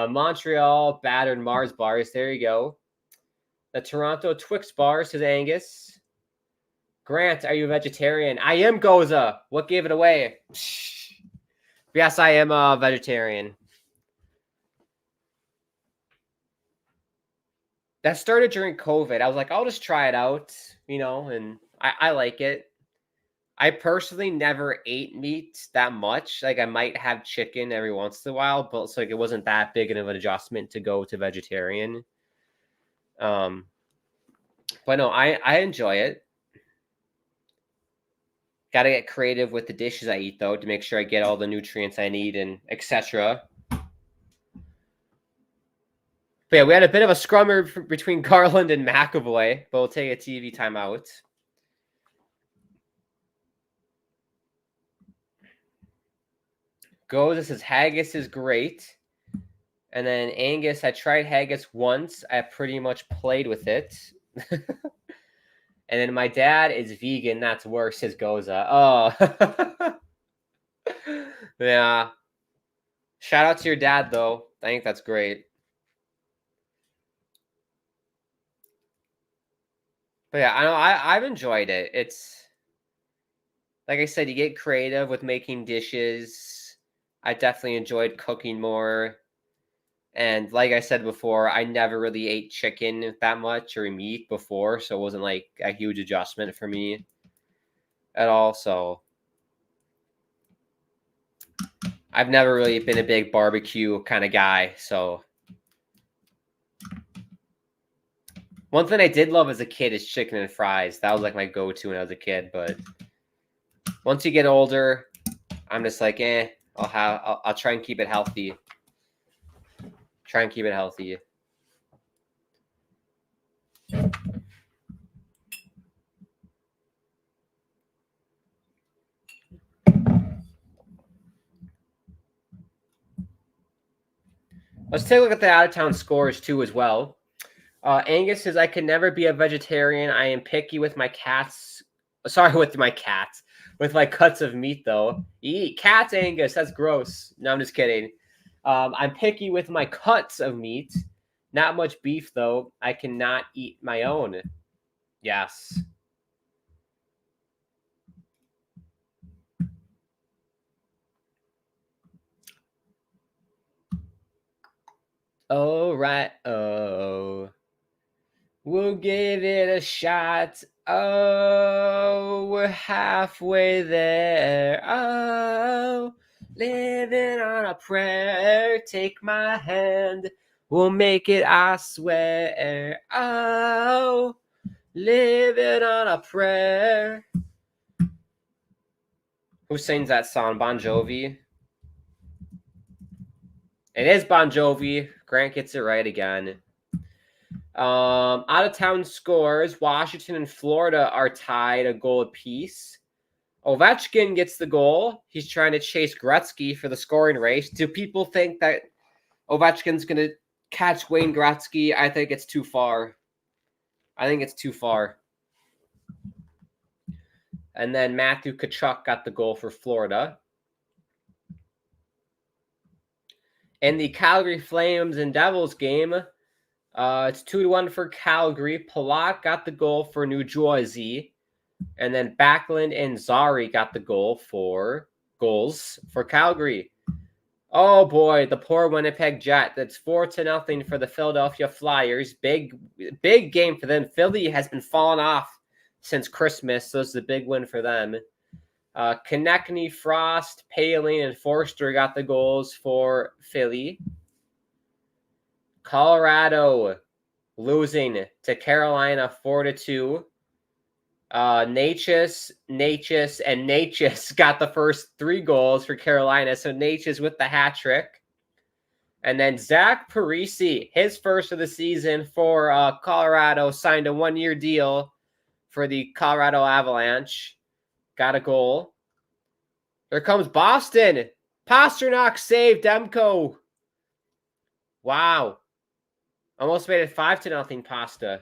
Montreal battered Mars bars. There you go. The Toronto Twix bars, says Angus. Grant, are you a vegetarian? I am, Goza. What gave it away? Yes, I am a vegetarian. That started during COVID. I was like, I'll just try it out, and I like it. I personally never ate meat that much. Like I might have chicken every once in a while, but it's like it wasn't that big of an adjustment to go to vegetarian. But no, I enjoy it. Got to get creative with the dishes I eat, though, to make sure I get all the nutrients I need and etc. But yeah, we had a bit of a scrummer between Garland and McAvoy, but we'll take a TV timeout. This says haggis is great. And then Angus, I tried haggis once. I pretty much played with it. And then my dad is vegan. That's worse, says Goza. Oh. Yeah. Shout out to your dad, though. I think that's great. But yeah, I know I've enjoyed it. It's like I said, you get creative with making dishes. I definitely enjoyed cooking more. And like I said before, I never really ate chicken that much or meat before, so it wasn't like a huge adjustment for me at all. So I've never really been a big barbecue kind of guy. So one thing I did love as a kid is chicken and fries. That was like my go-to when I was a kid. But once you get older, I'm just like, I'll try and keep it healthy. Try and keep it healthy. Let's take a look at the out-of-town scores, too, as well. Angus says, I can never be a vegetarian. I am picky with my cats. Sorry, with my cats. With my cuts of meat, though. You eat cats, Angus. That's gross. No, I'm just kidding. I'm picky with my cuts of meat. Not much beef, though. I cannot eat my own. Yes. Oh, right. Oh. We'll give it a shot. Oh, we're halfway there. Oh, living on a prayer. Take my hand. We'll make it, I swear. Oh, living on a prayer. Who sings that song? Bon Jovi? It is Bon Jovi. Grant gets it right again. Out of town scores. Washington and Florida are tied a goal apiece. Ovechkin gets the goal. He's trying to chase Gretzky for the scoring race. Do people think that Ovechkin's going to catch Wayne Gretzky? I think it's too far. And then Matthew Tkachuk got the goal for Florida. In the Calgary Flames and Devils game, it's 2-1 for Calgary. Palat got the goal for New Jersey. And then Backlund and Zari got the goals for Calgary. Oh boy, the poor Winnipeg Jet. That's 4-0 for the Philadelphia Flyers. Big game for them. Philly has been falling off since Christmas, so it's a big win for them. Konechny, Frost, Palin, and Forster got the goals for Philly. Colorado losing to Carolina 4-2. Natchez, and Natchez got the first 3 goals for Carolina. So Natchez with the hat trick. And then Zach Parise, his first of the season for Colorado, signed a 1-year deal for the Colorado Avalanche. Got a goal. Here comes Boston. Pasternak saved Demko. Wow. Almost made it 5-0 Pasta.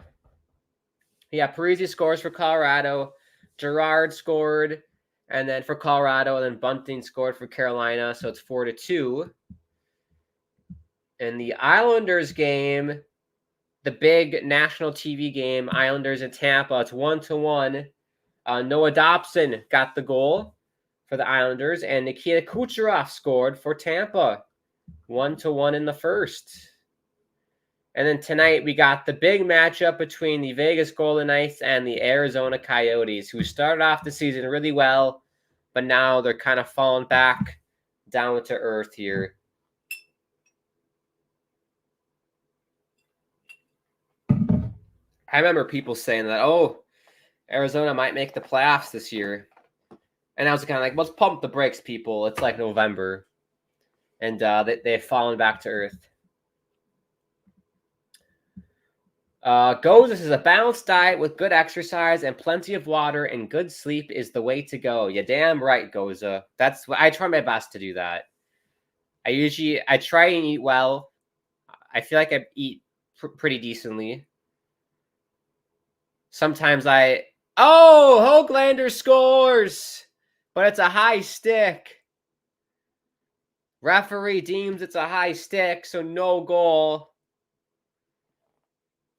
Yeah, Parise scores for Colorado. Girard scored, and then for Colorado, and then Bunting scored for Carolina. So it's 4-2. In the Islanders game, the big national TV game, Islanders in Tampa, it's 1-1. Noah Dobson got the goal for the Islanders, and Nikita Kucherov scored for Tampa. 1-1 in the first. And then tonight, we got the big matchup between the Vegas Golden Knights and the Arizona Coyotes, who started off the season really well, but now they're kind of falling back down to earth here. I remember people saying that, oh, Arizona might make the playoffs this year. And I was kind of like, let's pump the brakes, people. It's like November. And they've fallen back to earth. This is a balanced diet with good exercise and plenty of water, and good sleep is the way to go. You damn right, Goza. That's what I try my best to do that. I try and eat well. I feel like I eat pretty decently. Sometimes Hoglander scores, but it's a high stick. Referee deems it's a high stick, so no goal.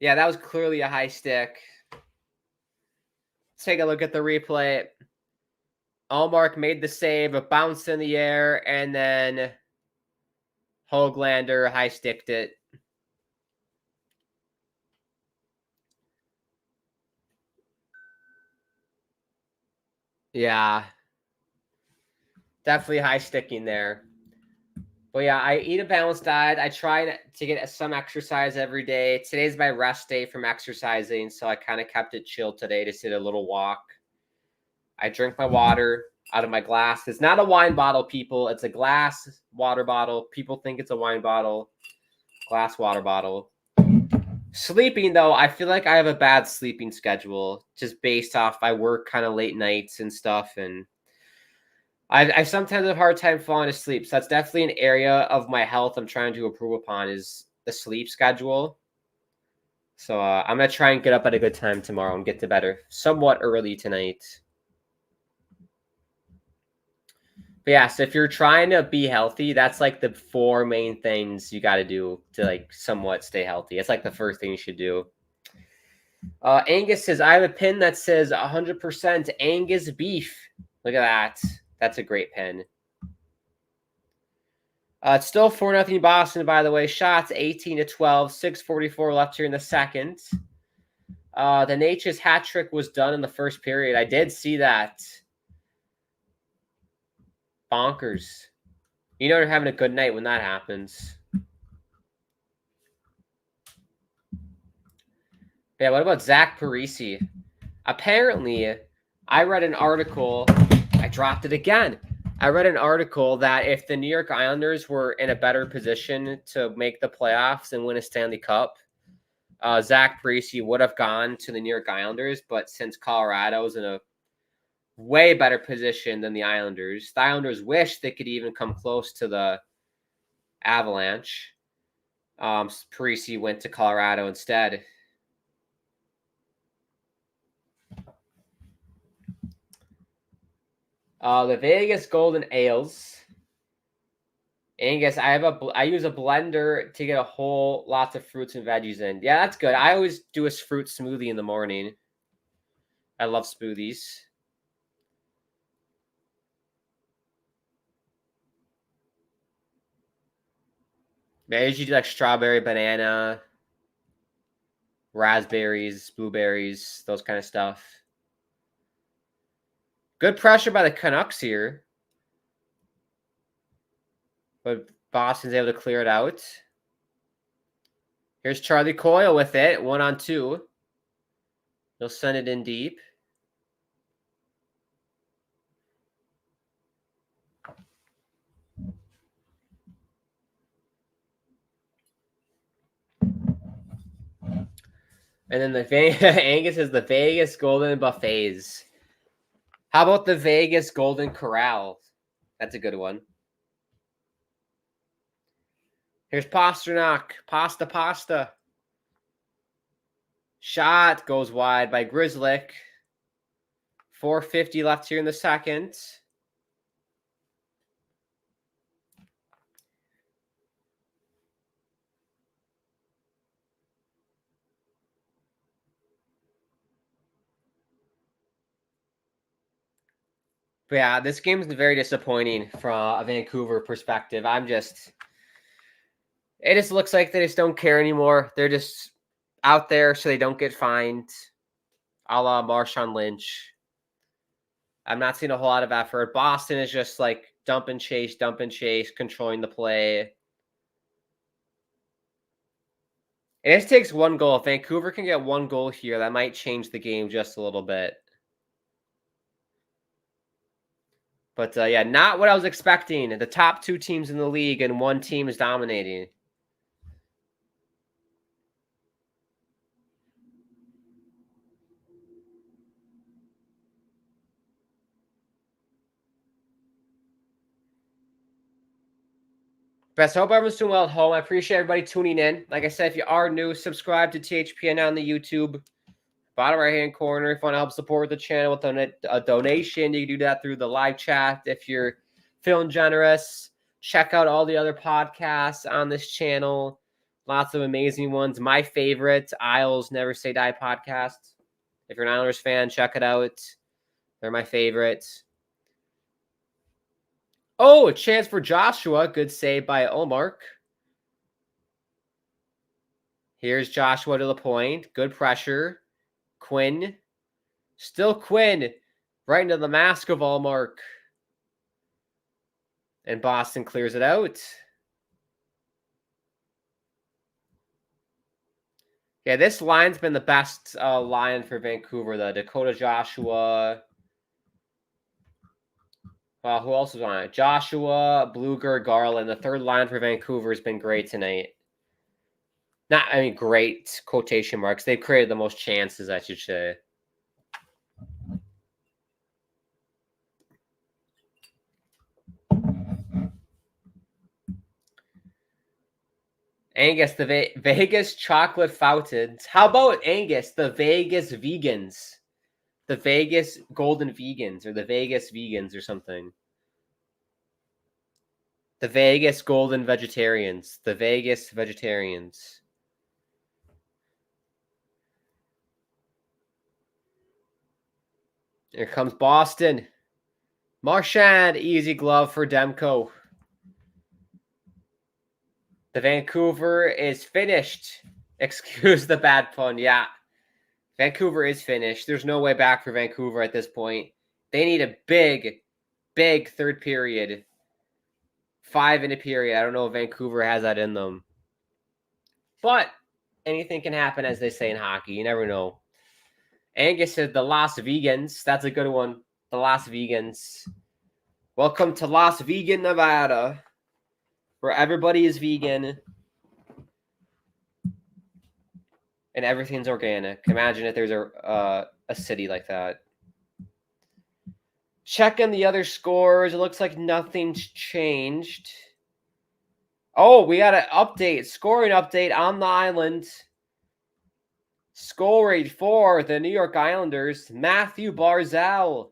Yeah, that was clearly a high stick. Let's take a look at the replay. Allmark made the save, a bounce in the air, and then Hoglander high sticked it. Yeah. Definitely high sticking there. But yeah, I eat a balanced diet. I try to get some exercise every day. Today's my rest day from exercising, so I kind of kept it chill today, just did a little walk. I drink my water out of my glass. It's not a wine bottle, people. It's a glass water bottle. People think it's a wine bottle. Glass water bottle. Sleeping, though, I feel like I have a bad sleeping schedule, just based off I work kind of late nights and stuff, and I sometimes have a hard time falling asleep. So that's definitely an area of my health I'm trying to improve upon is the sleep schedule. So I'm going to try and get up at a good time tomorrow and get to bed somewhat early tonight. But yeah, so if you're trying to be healthy, that's like the 4 main things you got to do to like somewhat stay healthy. It's like the first thing you should do. Angus says, I have a pin that says 100% Angus beef. Look at that. That's a great pin. It's still 4-0 Boston, by the way. Shots 18-12, 6:44 left here in the second. The Nature's hat trick was done in the first period. I did see that. Bonkers. You know you're having a good night when that happens. Yeah, what about Zach Parise? Apparently, I read an article. I dropped it again. I read an article that if the New York Islanders were in a better position to make the playoffs and win a Stanley Cup, Zach Parise would have gone to the New York Islanders. But since Colorado is in a way better position than the Islanders wish they could even come close to the Avalanche. Parise went to Colorado instead. The Vegas Golden Ales. Angus, I use a blender to get a whole lots of fruits and veggies in. Yeah, that's good. I always do a fruit smoothie in the morning. I love smoothies. I usually do like strawberry, banana, raspberries, blueberries, those kind of stuff. Good pressure by the Canucks here. But Boston's able to clear it out. Here's Charlie Coyle with it, 1-on-2. He'll send it in deep. And then the Angus is the Vegas Golden Buffets. How about the Vegas Golden Corral? That's a good one. Here's Pasternak. Pasta. Shot goes wide by Grzelcyk. 4:50 left here in the second. But yeah, this game's very disappointing from a Vancouver perspective. It just looks like they just don't care anymore. They're just out there so they don't get fined, a la Marshawn Lynch. I'm not seeing a whole lot of effort. Boston is just like dump and chase, controlling the play. It just takes one goal. If Vancouver can get one goal here, that might change the game just a little bit. But yeah, not what I was expecting. The top two teams in the league and one team is dominating. Best hope everyone's doing well at home. I appreciate everybody tuning in. Like I said, if you are new, subscribe to THPN on the YouTube. Bottom right-hand corner. If you want to help support the channel with a donation, you can do that through the live chat. If you're feeling generous, check out all the other podcasts on this channel. Lots of amazing ones. My favorite, Isles Never Say Die podcast. If you're an Islanders fan, check it out. They're my favorites. Oh, a chance for Joshua. Good save by Olmark. Here's Joshua to the point. Good pressure. Quinn. Still Quinn. Right into the mask of Olmark. And Boston clears it out. Yeah, this line's been the best line for Vancouver. The Dakota Joshua. Who else was on it? Joshua, Bluger, Garland. The third line for Vancouver has been great tonight. Great quotation marks. They've created the most chances, I should say. Angus, the Vegas chocolate fountains. How about Angus, the Vegas vegans? The Vegas golden vegans or the Vegas vegans or something. The Vegas golden vegetarians. The Vegas vegetarians. Here comes Boston. Marchand, easy glove for Demko. The Vancouver is finished. Excuse the bad pun. Yeah. Vancouver is finished. There's no way back for Vancouver at this point. They need a big, big third period. 5 in a period. I don't know if Vancouver has that in them. But anything can happen, as they say in hockey. You never know. Angus said the Las Vegans. That's a good one. The Las Vegans. Welcome to Las Vegas, Nevada, where everybody is vegan and everything's organic. Imagine if there's a city like that. Checking the other scores. It looks like nothing's changed. Oh, we got an update. Scoring update on the island. Scoring for the New York Islanders. Matthew Barzal.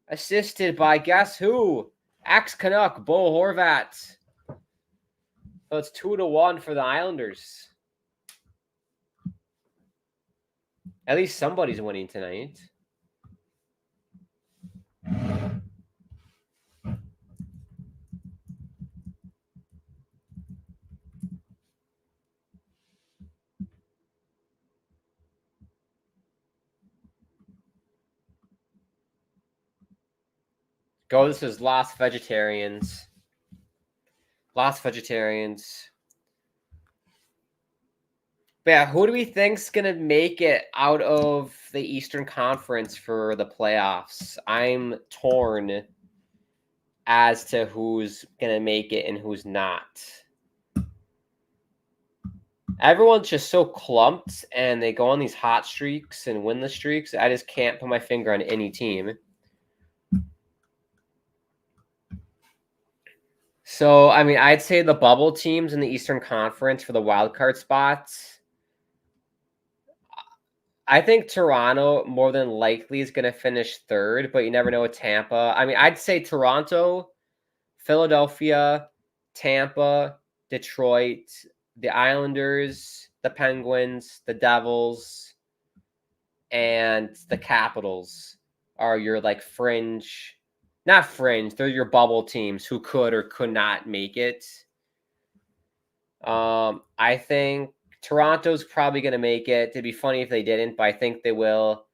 Assisted by guess who? Ex-Canuck, Bo Horvat. So it's 2-1 for the Islanders. At least somebody's winning tonight. Go, this is Lost Vegetarians. Lost Vegetarians. But yeah, who do we think's going to make it out of the Eastern Conference for the playoffs? I'm torn as to who's going to make it and who's not. Everyone's just so clumped, and they go on these hot streaks and win the streaks. I just can't put my finger on any team. So, I mean, I'd say the bubble teams in the Eastern Conference for the wild card spots. I think Toronto more than likely is going to finish third, but you never know with Tampa. I mean, I'd say Toronto, Philadelphia, Tampa, Detroit, the Islanders, the Penguins, the Devils, and the Capitals are your like fringe. Not fringe, they're your bubble teams who could or could not make it. I think Toronto's probably going to make it. It'd be funny if they didn't, but I think they will.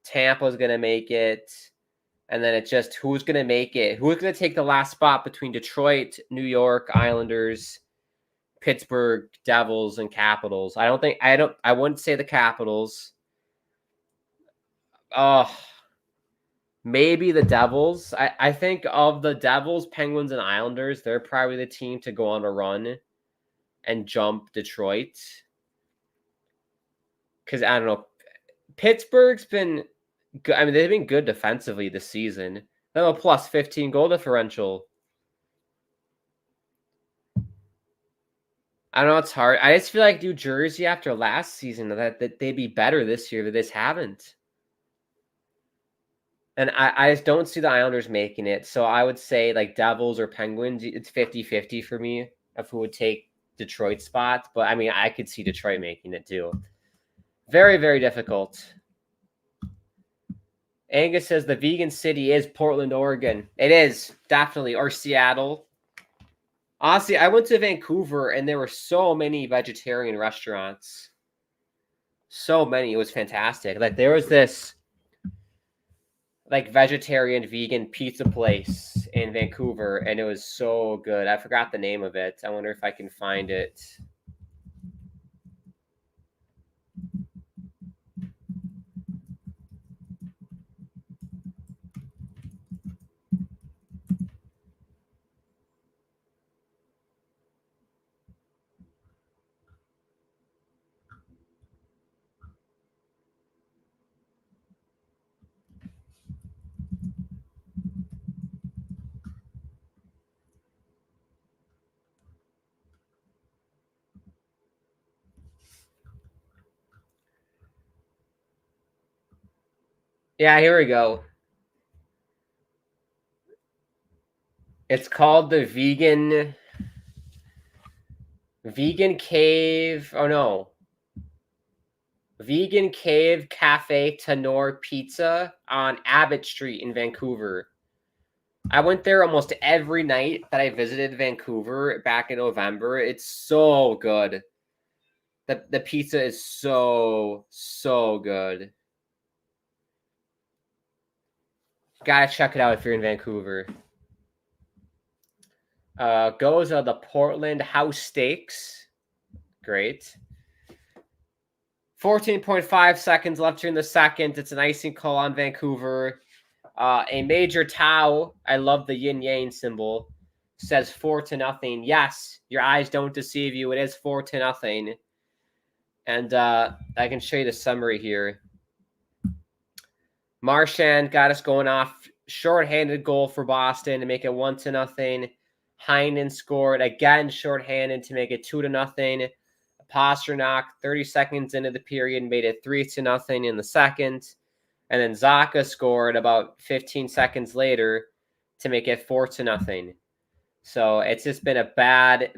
Tampa's going to make it. And then it's just who's going to make it. Who's going to take the last spot between Detroit, New York, Islanders, Pittsburgh, Devils, and Capitals. I wouldn't say the Capitals. Maybe the Devils. I think of the Devils, Penguins, and Islanders, they're probably the team to go on a run and jump Detroit. Because, I don't know, Pittsburgh's been good. I mean, they've been good defensively this season. They have a plus 15 goal differential. I don't know, it's hard. I just feel like New Jersey after last season that they'd be better this year, but they just haven't. And I just don't see the Islanders making it. So I would say like Devils or Penguins, it's 50-50 for me of who would take Detroit's spot. But I mean, I could see Detroit making it too. Very, very difficult. Angus says the vegan city is Portland, Oregon. It is, definitely. Or Seattle. Honestly, I went to Vancouver and there were so many vegetarian restaurants. So many. It was fantastic. Like there was this like vegetarian vegan pizza place in Vancouver, and it was so good. I forgot the name of it. I wonder if I can find it. Yeah, here we go. It's called the Vegan Cave. Oh, no. Vegan Cave Cafe Tenor Pizza on Abbott Street in Vancouver. I went there almost every night that I visited Vancouver back in November. It's so good. The pizza is so good. Gotta check it out if you're in Vancouver. Goes the Portland House Steaks. Great. 14.5 seconds left here in the second. It's an icing call on Vancouver. A major tau. I love the yin yang symbol. Says 4-0. Yes, your eyes don't deceive you. It is 4-0. And I can show you the summary here. Marchand got us going off. Shorthanded goal for Boston to make it 1-0. Heinen scored again shorthanded to make it 2-0. Pasternak, 30 seconds into the period, made it 3-0 in the second. And then Zacha scored about 15 seconds later to make it 4-0. So it's just been a bad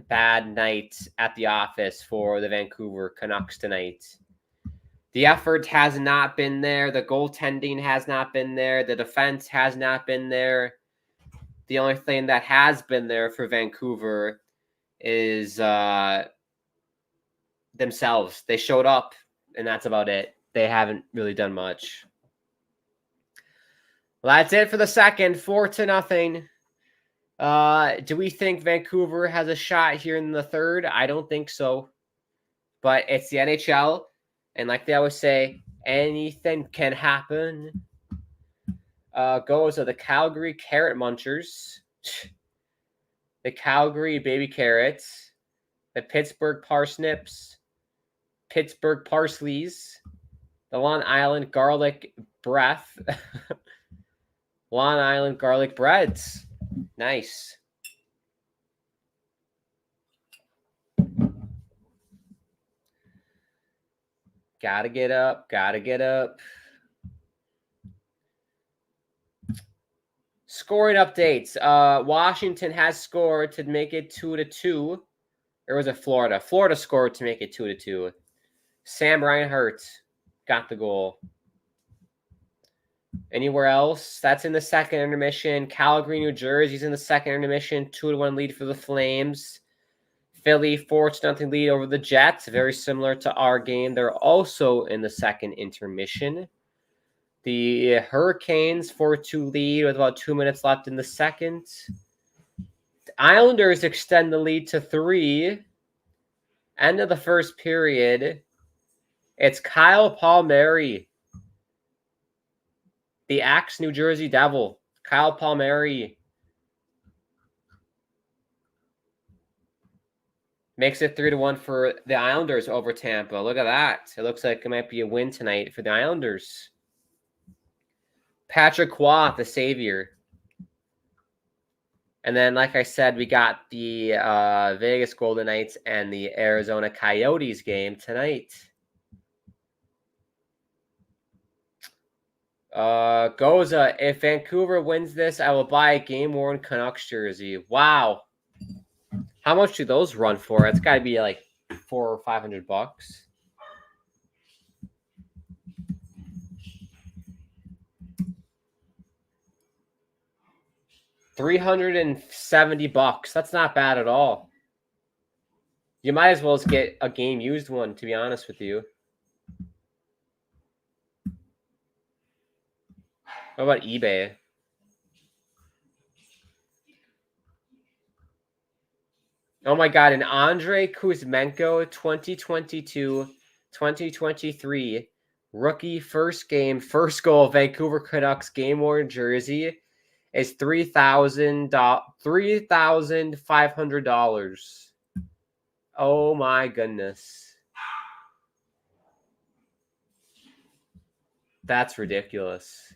night at the office for the Vancouver Canucks tonight. The effort has not been there. The goaltending has not been there. The defense has not been there. The only thing that has been there for Vancouver is themselves. They showed up, and that's about it. They haven't really done much. Well, that's it for the second, 4-0. Do we think Vancouver has a shot here in the third? I don't think so. But it's the NHL, and like they always say, anything can happen. Goes to the Calgary Carrot Munchers, the Calgary Baby Carrots, the Pittsburgh Parsnips, Pittsburgh Parsleys, the Long Island Garlic Breath, Long Island Garlic Breads. Nice. Gotta get up. Scoring updates. Washington has scored to make it 2-2. Or was it Florida? Florida scored to make it 2-2. Sam Reinhart got the goal. Anywhere else? That's in the second intermission. Calgary, New Jersey's in the second intermission. 2-1 lead for the Flames. Philly 4-0 lead over the Jets. Very similar to our game. They're also in the second intermission. The Hurricanes 4-2 lead with about 2 minutes left in the second. The Islanders extend the lead to 3. End of the first period. It's Kyle Palmieri, the Axe New Jersey Devil. Kyle Palmieri makes it 3-1 for the Islanders over Tampa. Look at that. It looks like it might be a win tonight for the Islanders. Patrick Roy, the savior. And then, like I said, we got the Vegas Golden Knights and the Arizona Coyotes game tonight. Goza, if Vancouver wins this, I will buy a game-worn Canucks jersey. Wow. How much do those run for? It's got to be like $400 or $500. $370. That's not bad at all. You might as well just get a game used one, to be honest with you. What about eBay? Oh my God, an Andrei Kuzmenko 2022-2023 rookie first game, first goal, Vancouver Canucks game-worn jersey is $3,500. Oh my goodness. That's ridiculous.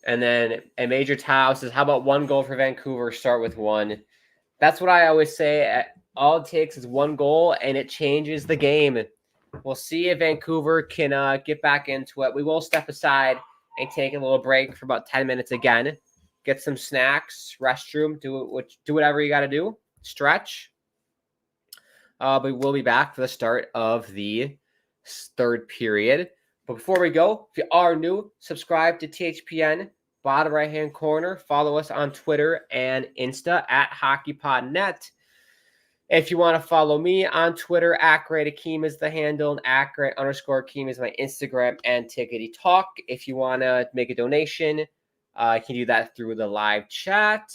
And then a major towel says, how about one goal for Vancouver? Start with one. That's what I always say. All it takes is one goal, and it changes the game. We'll see if Vancouver can get back into it. We will step aside and take a little break for about 10 minutes again. Get some snacks, restroom, do whatever you got to do. Stretch. but we'll be back for the start of the third period. But before we go, if you are new, subscribe to THPN, bottom right-hand corner. Follow us on Twitter and Insta at HockeyPodNet. If you want to follow me on Twitter, @GreatAkeem is the handle, and @Great_Akeem is my Instagram and Tickety Talk. If you want to make a donation, you can do that through the live chat.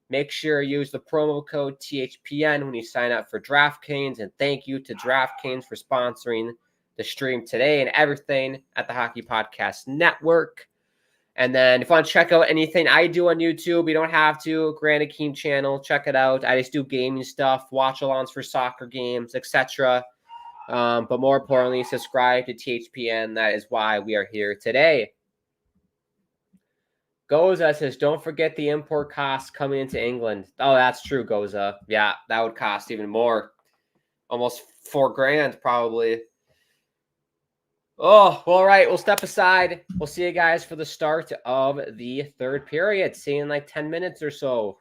Make sure you use the promo code THPN when you sign up for DraftKings. And thank you to DraftKings for sponsoring the stream today and everything at the Hockey Podcast Network. And then if you want to check out anything I do on YouTube, you don't have to. Grant Akeem channel, check it out. I just do gaming stuff, watch-alongs for soccer games, etc. But more importantly, subscribe to THPN. That is why we are here today. Goza says, don't forget the import costs coming into England. Oh, that's true, Goza. Yeah, that would cost even more. Almost $4,000 probably. Oh, well, all right. We'll step aside. We'll see you guys for the start of the third period. See you in like 10 minutes or so.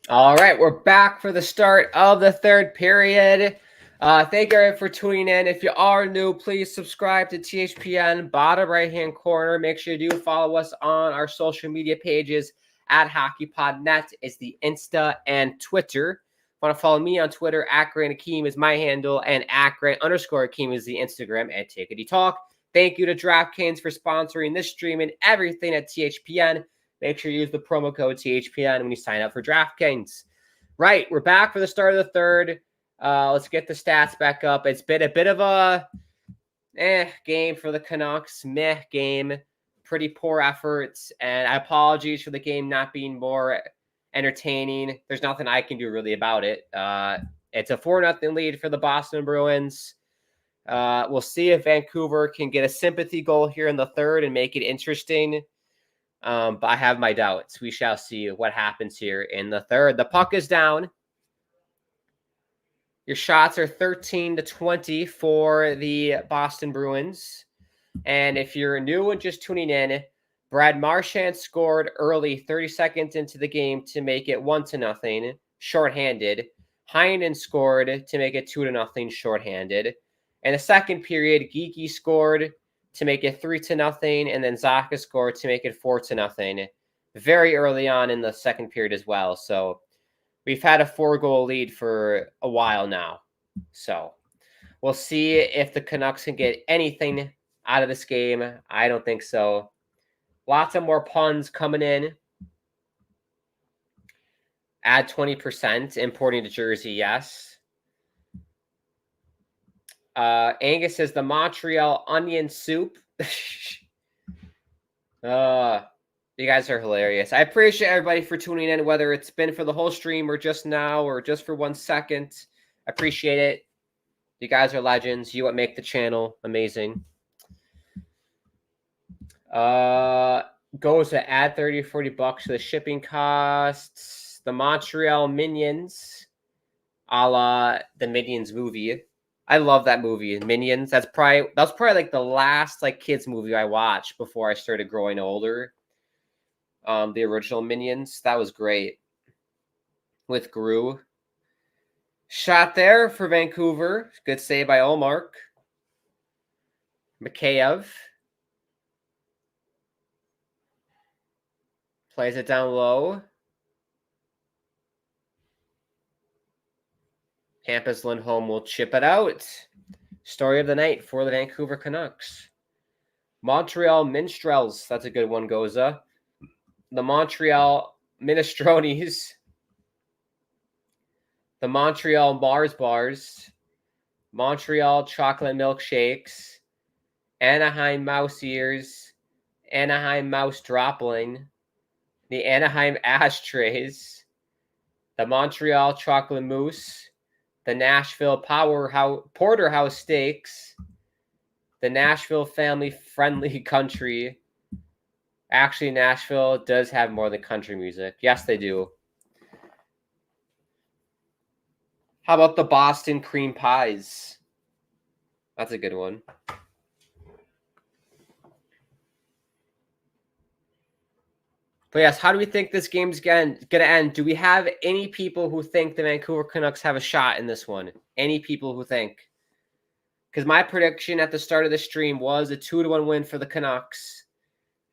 All right, we're back for the start of the third period. Thank you everyone for tuning in. If you are new, please subscribe to THPN, bottom right-hand corner. Make sure you do follow us on our social media pages at HockeyPodNet is the Insta and Twitter. Want to follow me on Twitter, @GrantAkeem is my handle, and @Grant_Akeem is the Instagram, and Tickety Talk. Thank you to DraftKings for sponsoring this stream and everything at THPN. Make sure you use the promo code THPN when you sign up for DraftKings. Right, we're back for the start of the third. Let's get the stats back up. It's been a bit of a game for the Canucks. Meh game. Pretty poor efforts. And I apologize for the game not being more entertaining. There's nothing I can do really about it. It's a 4-0 lead for the Boston Bruins. We'll see if Vancouver can get a sympathy goal here in the third and make it interesting. But I have my doubts. We shall see what happens here in the third. The puck is down. Your shots are 13-20 for the Boston Bruins. And if you're new and just tuning in, Brad Marchand scored early, 30 seconds into the game to make it 1-0, shorthanded. Heinen scored to make it 2-0, shorthanded. In the second period, Geekie scored to make it 3-0, and then Zacha scored to make it 4-0 very early on in the second period as well. So we've had a 4-goal lead for a while now. So we'll see if the Canucks can get anything out of this game. I don't think so. Lots of more puns coming in. Add 20%, importing to Jersey, yes. Angus says the Montreal onion soup. You guys are hilarious. I appreciate everybody for tuning in, whether it's been for the whole stream or just now or just for 1 second. Appreciate it. You guys are legends. You what make the channel amazing. Goes to add $30-$40 to the shipping costs. The Montreal Minions, a la the Minions movie. I love that movie, Minions. That's probably like the last like kids movie I watched before I started growing older. The original Minions, that was great with Gru. Shot there for Vancouver. Good save by Olmark. Mikheyev plays it down low. Hampus Lindholm will chip it out. Story of the night for the Vancouver Canucks. Montreal Minstrels. That's a good one, Goza. The Montreal Minestrones. The Montreal Mars Bars. Montreal Chocolate Milkshakes. Anaheim Mouse Ears. Anaheim Mouse Dropling. The Anaheim Ashtrays. The Montreal Chocolate Mousse. The Nashville Porterhouse Steaks, the Nashville Family Friendly Country. Actually, Nashville does have more than country music. Yes, they do. How about the Boston Cream Pies? That's a good one. But yes, how do we think this game's going to end? Do we have any people who think the Vancouver Canucks have a shot in this one? Any people who think? Because my prediction at the start of the stream was a 2-1 win for the Canucks.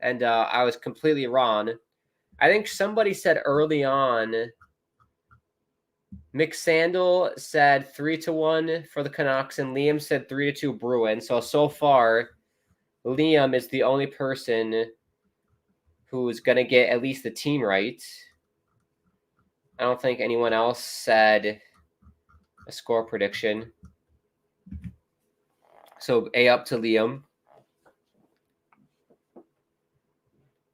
And I was completely wrong. I think somebody said early on, Mick Sandel said 3-1 for the Canucks, and Liam said 3-2 Bruins. So far, Liam is the only person who's going to get at least the team right. I don't think anyone else said a score prediction. So A up to Liam. But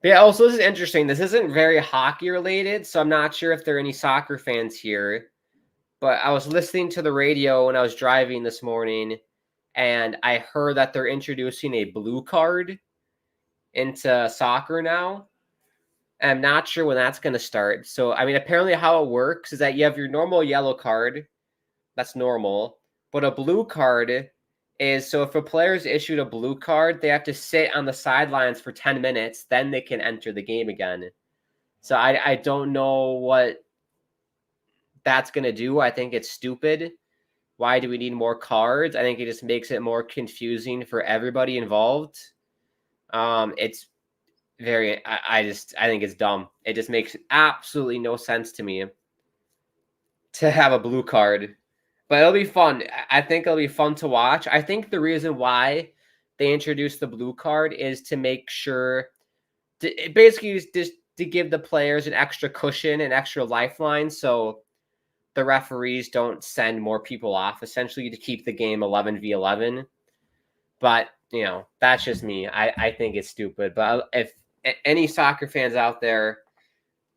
yeah, also this is interesting. This isn't very hockey related, so I'm not sure if there are any soccer fans here. But I was listening to the radio when I was driving this morning, and I heard that they're introducing a blue card into soccer now. I'm not sure when that's going to start. So, I mean, apparently how it works is that you have your normal yellow card. That's normal. But a blue card is, so if a player is issued a blue card, they have to sit on the sidelines for 10 minutes. Then they can enter the game again. So I don't know what that's going to do. I think it's stupid. Why do we need more cards? I think it just makes it more confusing for everybody involved. It's very, I think it's dumb. It just makes absolutely no sense to me to have a blue card. But it'll be fun. I think it'll be fun to watch. I think the reason why they introduced the blue card is to make sure, basically just to give the players an extra cushion, an extra lifeline, so the referees don't send more people off, essentially to keep the game 11v11. But, you know, that's just me. I think it's stupid. But if any soccer fans out there,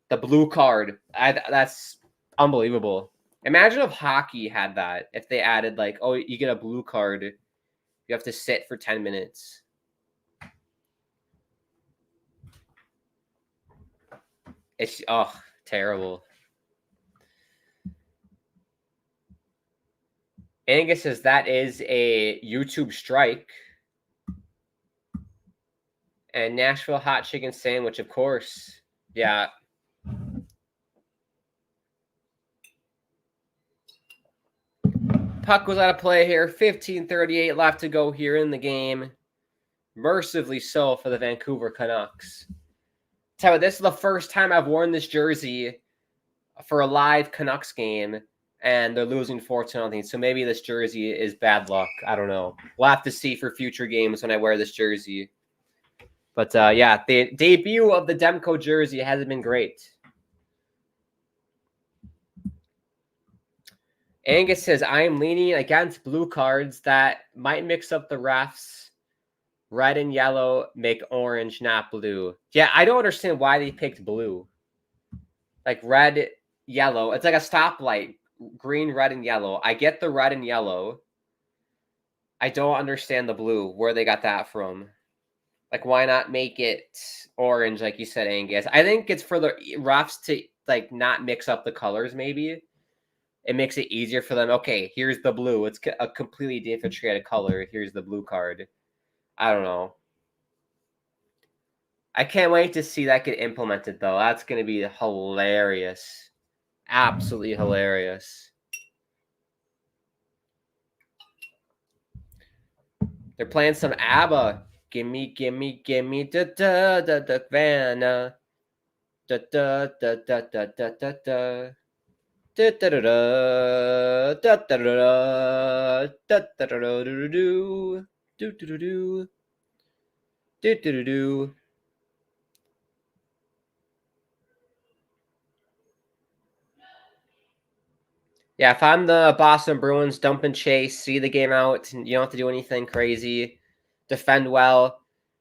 the blue card, that's unbelievable. Imagine if hockey had that. If they added, like, oh, you get a blue card, you have to sit for 10 minutes. It's, terrible. Angus says that is a YouTube strike. And Nashville hot chicken sandwich, of course. Yeah. Puck was out of play here. 15:38 left to go here in the game. Mercifully so for the Vancouver Canucks. Tell you, this is the first time I've worn this jersey for a live Canucks game, and they're losing 4-0. So maybe this jersey is bad luck. I don't know. We'll have to see for future games when I wear this jersey. But yeah, the debut of the Demko jersey hasn't been great. Angus says, I am leaning against blue cards that might mix up the refs. Red and yellow make orange, not blue. Yeah, I don't understand why they picked blue. Like red, yellow. It's like a stoplight. Green, red, and yellow. I get the red and yellow. I don't understand the blue, where they got that from. Like, why not make it orange, like you said, Angus? I think it's for the refs to, like, not mix up the colors, maybe. It makes it easier for them. Okay, here's the blue. It's a completely differentiated color. Here's the blue card. I don't know. I can't wait to see that get implemented, though. That's going to be hilarious. Absolutely hilarious. They're playing some ABBA. Gimme, gimme, gimme, da da da da Vanna. Da da da da da da da da. Da da da da da da da da da da da do do do do do do do do. Yeah, if I'm the Boston Bruins, dump and chase, see the game out. You don't have to do anything crazy. Defend well.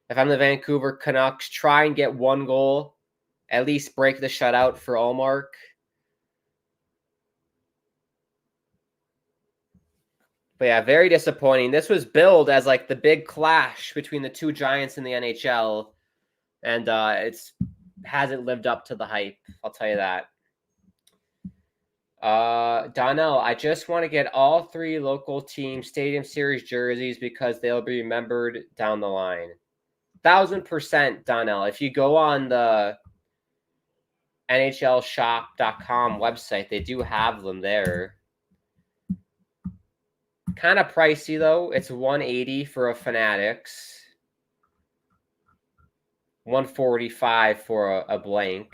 If I'm the Vancouver Canucks, try and get one goal. At least break the shutout for Allmark. But yeah, very disappointing. This was billed as like the big clash between the two giants in the NHL. And it's hasn't lived up to the hype. I'll tell you that. Donnell, I just want to get all 3 local team Stadium Series jerseys because they'll be remembered down the line. 1000%, Donnell. If you go on the NHLshop.com website, they do have them there. Kind of pricey, though. It's $180 for a Fanatics. $145 for a blank.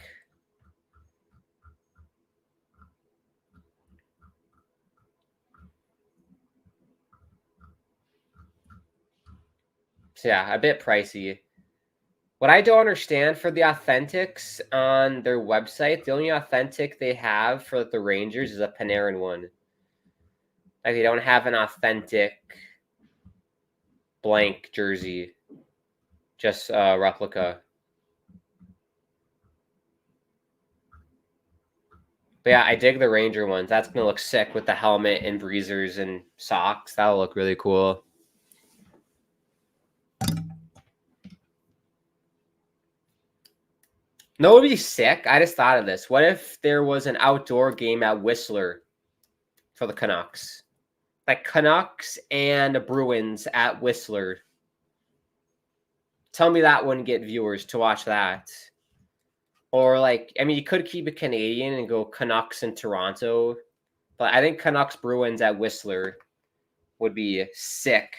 So yeah, a bit pricey. What I don't understand for the authentics on their website, the only authentic they have for the Rangers is a Panarin one. Like, they don't have an authentic blank jersey, just a replica. But yeah, I dig the Ranger ones. That's going to look sick with the helmet and breezers and socks. That'll look really cool. No, it would be sick. I just thought of this. What if there was an outdoor game at Whistler for the Canucks? Like Canucks and Bruins at Whistler. Tell me that wouldn't get viewers to watch that. Or like, I mean, you could keep it Canadian and go Canucks in Toronto, but I think Canucks Bruins at Whistler would be sick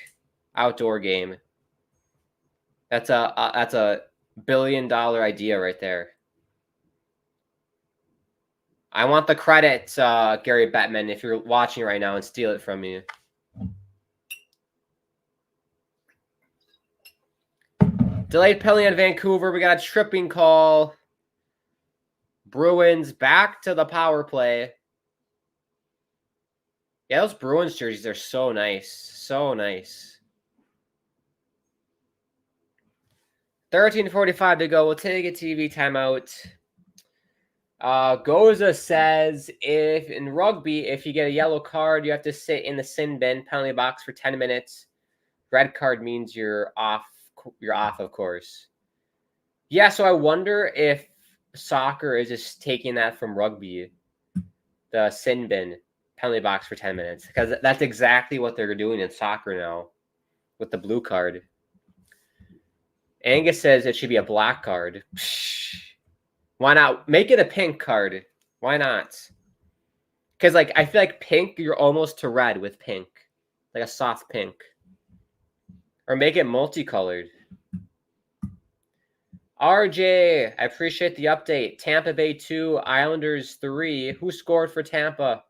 outdoor game. That's a $1 billion idea right there. I want the credit, Gary Bettman, if you're watching right now, and steal it from me. Delayed penalty on Vancouver. We got a tripping call. Bruins back to the power play. Yeah, those Bruins jerseys are so nice. So nice. 13:45 to go. We'll take a TV timeout. Goza says if in rugby, if you get a yellow card, you have to sit in the sin bin penalty box for 10 minutes. Red card means you're off. You're off, of course. Yeah, so I wonder if soccer is just taking that from rugby, the sin bin penalty box for 10 minutes, because that's exactly what they're doing in soccer now with the blue card. Angus says it should be a black card. Why not make it a pink card? Why not? Because like I feel like pink, you're almost to red with pink, like a soft pink, or make it multicolored. RJ, I appreciate the update. Tampa Bay 2, Islanders 3. Who scored for Tampa?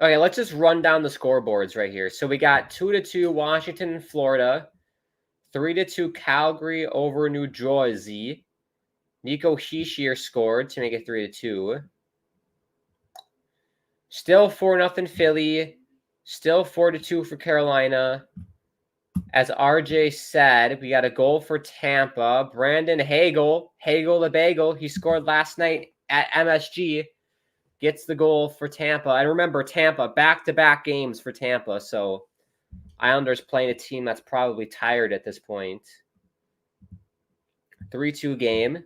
Okay, let's just run down the scoreboards right here. So we got 2-2 Washington and Florida, 3-2 Calgary over New Jersey. Nico Hischier scored to make it 3-2. Still 4-0 Philly. Still 4-2 for Carolina. As RJ said, we got a goal for Tampa. Brandon Hagel the Bagel, he scored last night at MSG. Gets the goal for Tampa. And remember, Tampa, back-to-back games for Tampa. So Islanders playing a team that's probably tired at this point. 3-2 game.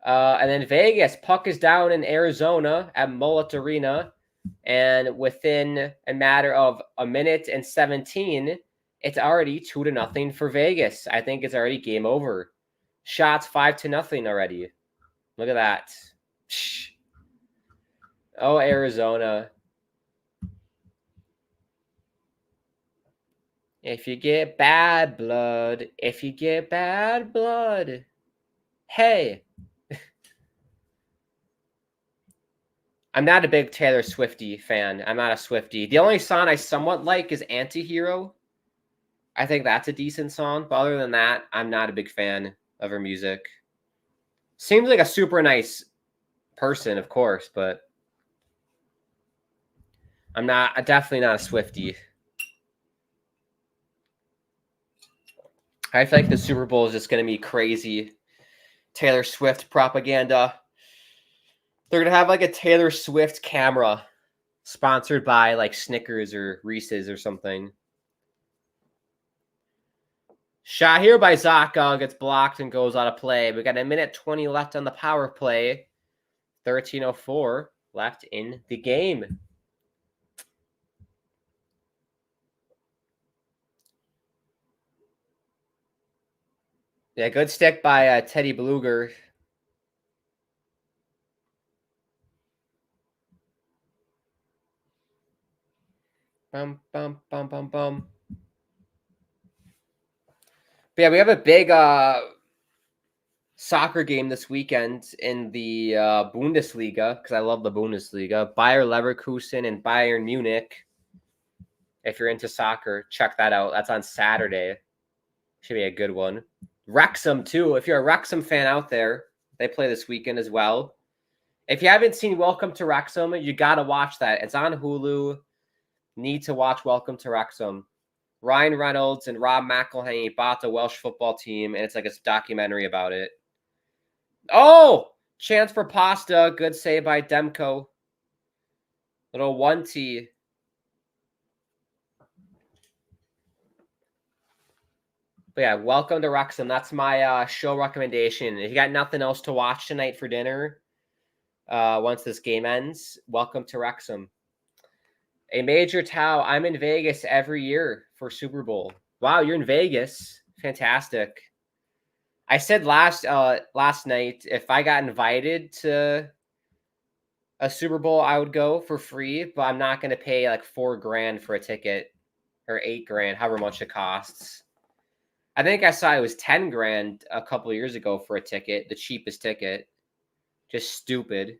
And then Vegas, puck is down in Arizona at Mullet Arena. And within a matter of a minute and 17, it's already 2-0 for Vegas. I think it's already game over. Shots 5-0 already. Look at that. Shh. Oh, Arizona. If you get bad blood, hey. I'm not a big Taylor Swiftie fan. I'm not a Swiftie. The only song I somewhat like is Antihero. I think that's a decent song. But other than that, I'm not a big fan of her music. Seems like a super nice person, of course, but I'm definitely not a Swiftie. I feel like the Super Bowl is just going to be crazy Taylor Swift propaganda. They're going to have like a Taylor Swift camera sponsored by like Snickers or Reese's or something. Shot here by Zaka gets blocked and goes out of play. We got a minute 20 left on the power play. 13:04 left in the game. Yeah, good stick by Teddy Bluger. Bum, bum, bum, bum, bum. But yeah, we have a big soccer game this weekend in the Bundesliga, because I love the Bundesliga. Bayer Leverkusen and Bayern Munich. If you're into soccer, check that out. That's on Saturday. Should be a good one. Wrexham, too. If you're a Wrexham fan out there, they play this weekend as well. If you haven't seen Welcome to Wrexham, you got to watch that. It's on Hulu. Need to watch Welcome to Wrexham. Ryan Reynolds and Rob McElhenney bought the Welsh football team, and it's like a documentary about it. Oh! Chance for pasta. Good save by Demko. Little 1T. But yeah, Welcome to Wrexham. That's my show recommendation. If you got nothing else to watch tonight for dinner, once this game ends, Welcome to Wrexham. A Major Tau. I'm in Vegas every year for Super Bowl. Wow, you're in Vegas. Fantastic. I said last night, if I got invited to a Super Bowl, I would go for free, but I'm not going to pay like $4,000 for a ticket or $8,000, however much it costs. I think I saw it was $10,000 a couple of years ago for a ticket, the cheapest ticket. Just stupid.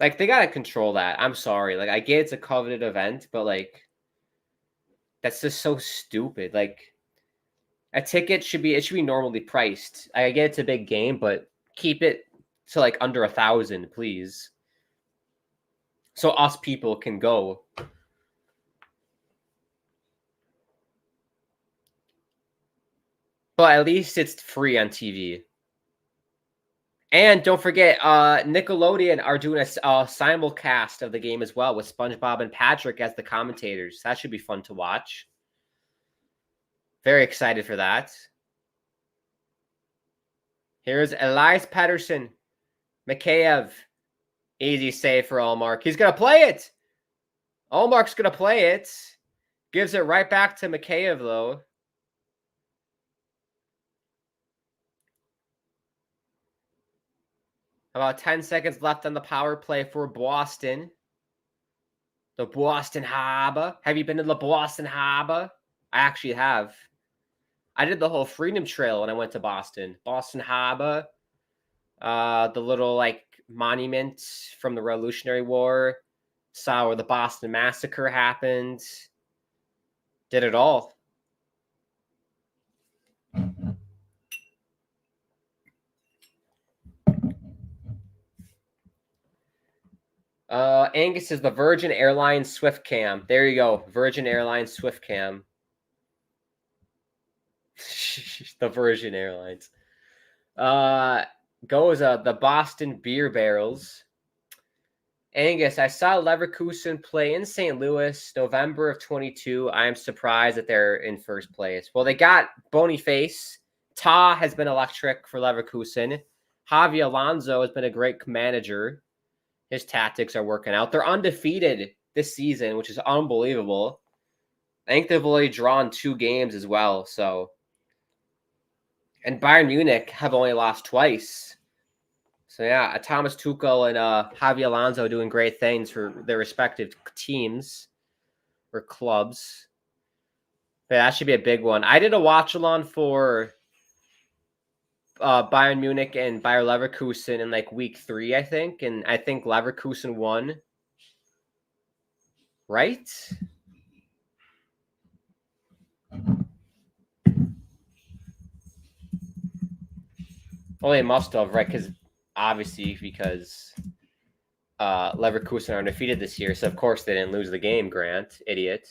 Like, they got to control that. I'm sorry. Like, I get it's a coveted event, but like, that's just so stupid. Like, a ticket should be normally priced. I get it's a big game, but keep it to like under 1,000, please. So us people can go. But at least it's free on TV. And don't forget, Nickelodeon are doing a simulcast of the game as well with SpongeBob and Patrick as the commentators. That should be fun to watch. Very excited for that. Here's Elias Pettersson. Mikheyev. Easy save for Allmark. He's going to play it. Allmark's going to play it. Gives it right back to Mikheyev, though. About 10 seconds left on the power play for Boston. The Boston Harbor. Have you been to the Boston Harbor? I actually have. I did the whole Freedom Trail when I went to Boston. Boston Harbor. The little, like, monument from the Revolutionary War. Saw where the Boston Massacre happened. Did it all. Angus is the Virgin Airlines Swift Cam. There you go. Virgin Airlines Swift Cam. The Virgin Airlines. Goes the Boston Beer Barrels. Angus, I saw Leverkusen play in St. Louis, November of 22. I am surprised that they're in first place. Well, they got Boniface. Ta has been electric for Leverkusen. Javi Alonso has been a great manager. His tactics are working out. They're undefeated this season, which is unbelievable. I think they've only drawn 2 games as well. So, and Bayern Munich have only lost twice. So yeah, Thomas Tuchel and Javi Alonso doing great things for their respective teams or clubs. But that should be a big one. I did a watch-along for Bayern Munich and Bayer Leverkusen in like week 3, I think. And I think Leverkusen won. Right? Well, they must have, right? Because obviously, because Leverkusen are undefeated this year. So, of course, they didn't lose the game, Grant. Idiot.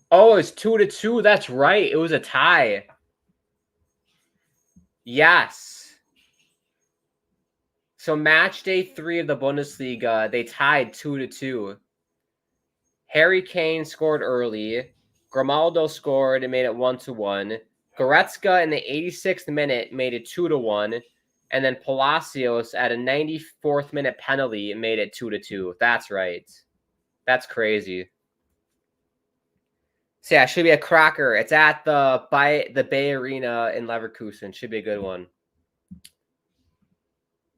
Oh, it's 2-2. That's right. It was a tie. Yes. So match day 3 of the Bundesliga, they tied 2-2. Harry Kane scored early. Grimaldo scored and made it 1-1. Goretzka in the 86th minute made it 2-1. And then Palacios at a 94th minute penalty made it 2-2. That's right. That's crazy. So yeah, it should be a cracker. It's at the Bay Arena in Leverkusen. Should be a good one.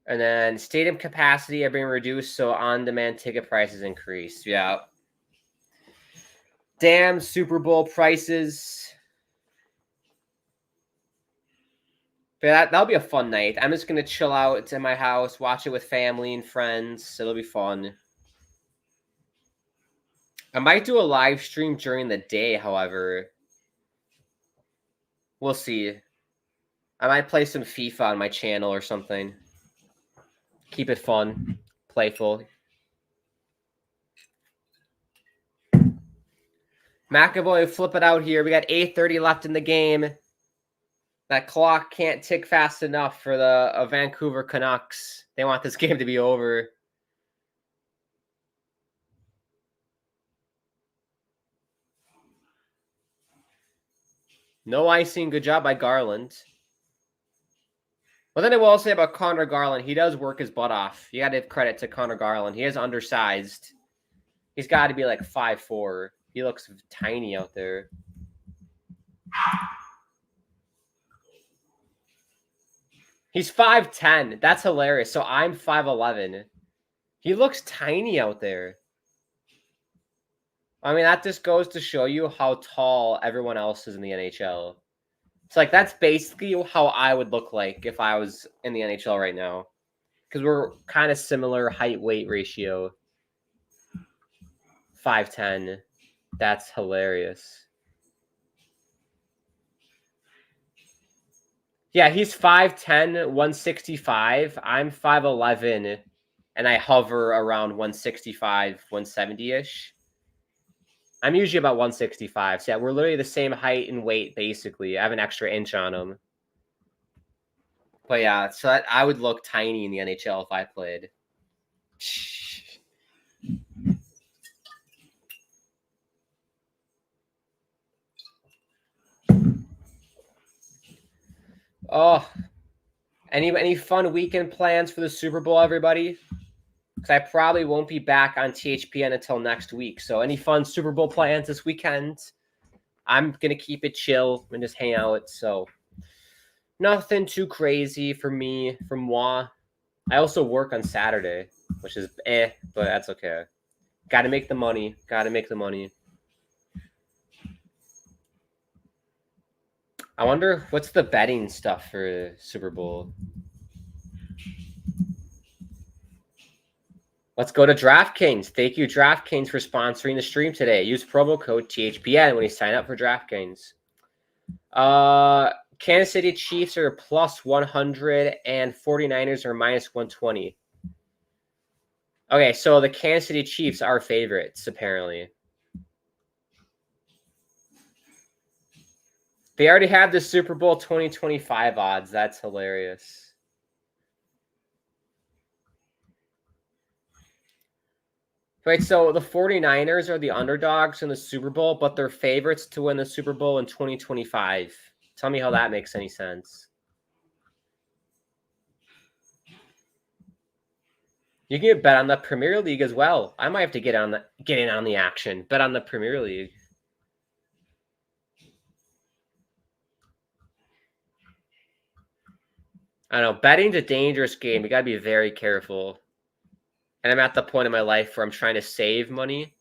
And then stadium capacity are being reduced, so on-demand ticket prices increase. Yeah. Damn Super Bowl prices. But that'll be a fun night. I'm just going to chill out in my house, watch it with family and friends. It'll be fun. I might do a live stream during the day, however. We'll see. I might play some FIFA on my channel or something. Keep it fun, playful. McAvoy flip it out here. We got 8:30 left in the game. That clock can't tick fast enough for the Vancouver Canucks. They want this game to be over. No icing. Good job by Garland. Well, then I will say about Connor Garland, he does work his butt off. You got to give credit to Connor Garland. He is undersized. He's got to be like 5'4". He looks tiny out there. He's 5'10". That's hilarious. So I'm 5'11". He looks tiny out there. I mean, that just goes to show you how tall everyone else is in the NHL. It's like that's basically how I would look like if I was in the NHL right now. Because we're kind of similar height-weight ratio. 5'10". That's hilarious. Yeah, he's 5'10", 165. I'm 5'11", and I hover around 165, 170-ish. I'm usually about 165. So yeah, we're literally the same height and weight, basically. I have an extra inch on him. But yeah, so I would look tiny in the NHL if I played. Oh, any fun weekend plans for the Super Bowl, everybody? Because I probably won't be back on THPN until next week. So any fun Super Bowl plans this weekend? I'm going to keep it chill and just hang out. So nothing too crazy for me, for moi. I also work on Saturday, which is but that's okay. Got to make the money. Got to make the money. I wonder what's the betting stuff for Super Bowl. Let's go to DraftKings. Thank you, DraftKings, for sponsoring the stream today. Use promo code THPN when you sign up for DraftKings. Kansas City Chiefs are plus 100 and 49ers are minus 120. Okay, so the Kansas City Chiefs are favorites, apparently. They already have the Super Bowl 2025 odds. That's hilarious. Right, so the 49ers are the underdogs in the Super Bowl, but they're favorites to win the Super Bowl in 2025. Tell me how that makes any sense. You can bet on the Premier League as well. I might have to get in on the action. Bet on the Premier League. I don't know. Betting's a dangerous game. You got to be very careful. And I'm at the point in my life where I'm trying to save money.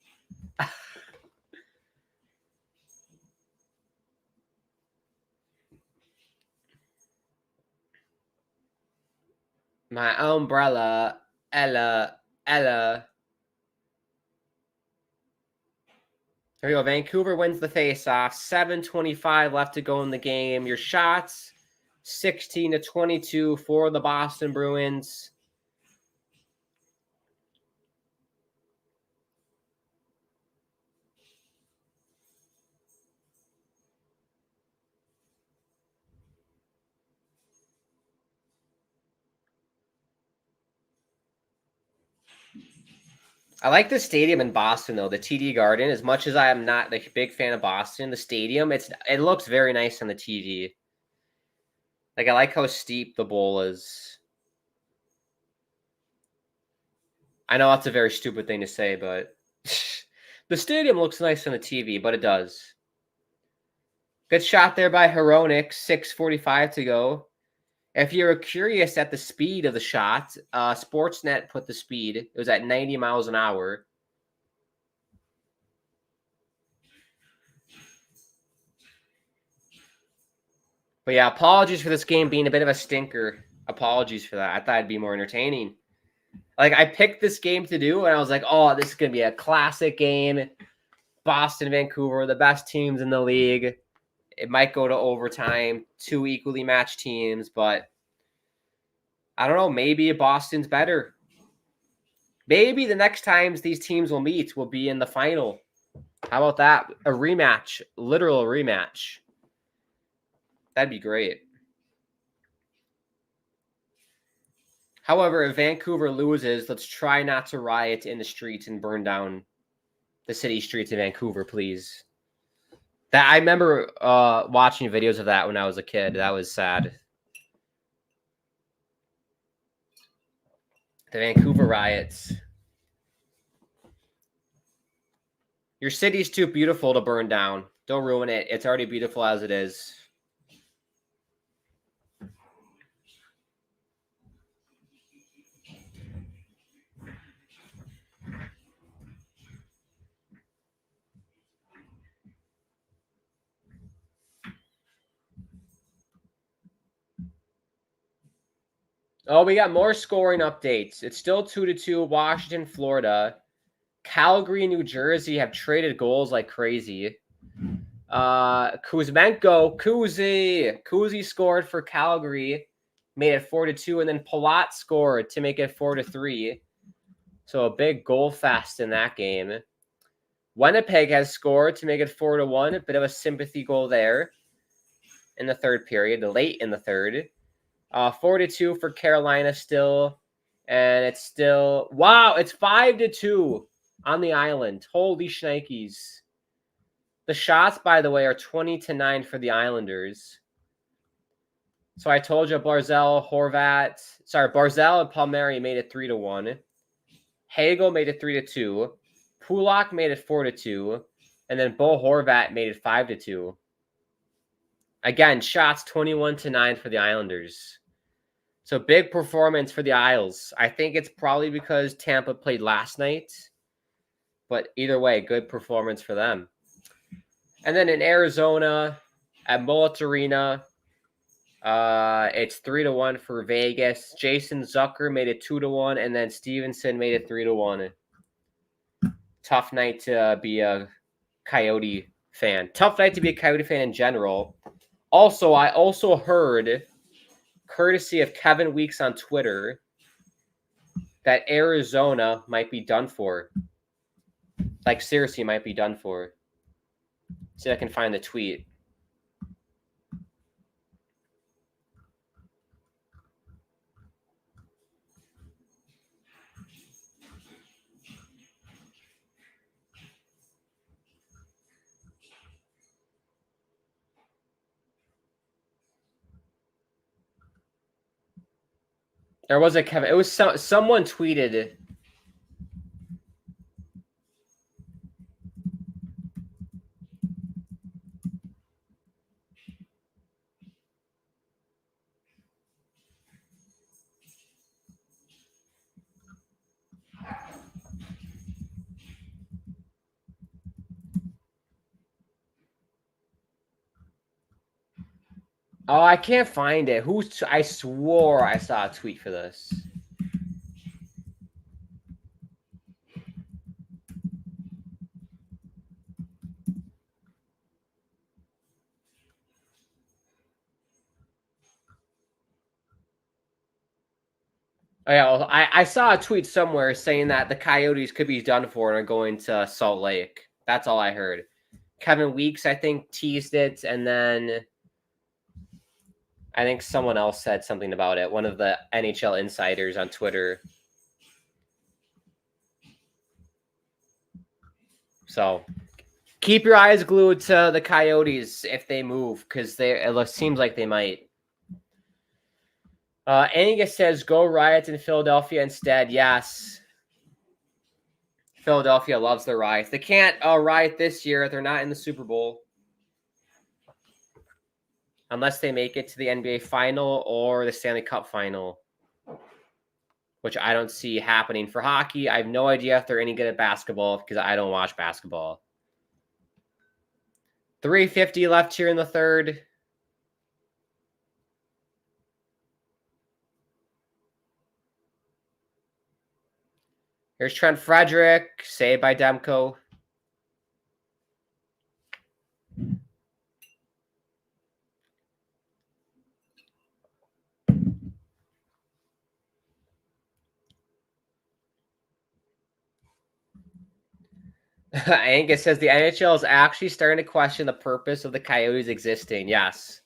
My umbrella, Ella. There you go. Vancouver wins the faceoff. 7:25 left to go in the game. Your shots, 16-22 for the Boston Bruins. I like the stadium in Boston, though, the TD Garden. As much as I am not a big fan of Boston, the stadium, it looks very nice on the TV. Like, I like how steep the bowl is. I know that's a very stupid thing to say, but the stadium looks nice on the TV, but it does. Good shot there by Hronek, 6:45 to go. If you're curious at the speed of the shot, Sportsnet put the speed. It was at 90 miles an hour. But yeah, apologies for this game being a bit of a stinker. Apologies for that. I thought it'd be more entertaining. Like, I picked this game to do, and I was like, oh, this is going to be a classic game. Boston, Vancouver, the best teams in the league. It might go to overtime, two equally matched teams, but I don't know. Maybe Boston's better. Maybe the next times these teams will meet will be in the final. How about that? A rematch, literal rematch. That'd be great. However, if Vancouver loses, let's try not to riot in the streets and burn down the city streets of Vancouver, please. That I remember watching videos of that when I was a kid. That was sad. The Vancouver Riots. Your city's too beautiful to burn down. Don't ruin it. It's already beautiful as it is. Oh, we got more scoring updates. It's still 2-2. Washington, Florida. Calgary, New Jersey have traded goals like crazy. Kuzmenko, Kuzi scored for Calgary, made it 4-2, and then Palat scored to make it 4-3. So a big goal fest in that game. Winnipeg has scored to make it 4-1. A bit of a sympathy goal there in the third period, late in the third. 4-2 for Carolina still, and it's still it's 5-2 on the island. Holy shnikes. The shots, by the way, are 20-9 for the Islanders. So I told you Barzell and Palmieri made it 3-1. Hagel made it 3-2. Pulak made it 4-2. And then Bo Horvat made it 5-2. Again, shots 21-9 for the Islanders. So big performance for the Isles. I think it's probably because Tampa played last night. But either way, good performance for them. And then in Arizona, at Mullet Arena, it's 3-1 for Vegas. Jason Zucker made it 2-1, and then Stevenson made it 3-1. Tough night to be a Coyote fan. Tough night to be a Coyote fan in general. Also, I also heard, courtesy of Kevin Weeks on Twitter, that Arizona might be done for. Like, seriously, might be done for. See if I can find the tweet. There was a Kevin. It was someone tweeted. Oh, I can't find it. I swore I saw a tweet for this. Oh, yeah, well, I saw a tweet somewhere saying that the Coyotes could be done for and are going to Salt Lake. That's all I heard. Kevin Weeks, I think, teased it, and then I think someone else said something about it. One of the NHL insiders on Twitter. So keep your eyes glued to the Coyotes if they move, because it seems like they might. Angus says, go Riots in Philadelphia instead. Yes. Philadelphia loves their Riots. They can't riot this year. They're not in the Super Bowl. Unless they make it to the NBA Final or the Stanley Cup Final, which I don't see happening. For hockey, I have no idea if they're any good at basketball because I don't watch basketball. 3:50 left here in the third. Here's Trent Frederick, saved by Demko. Angus says the NHL is actually starting to question the purpose of the Coyotes existing. Yes.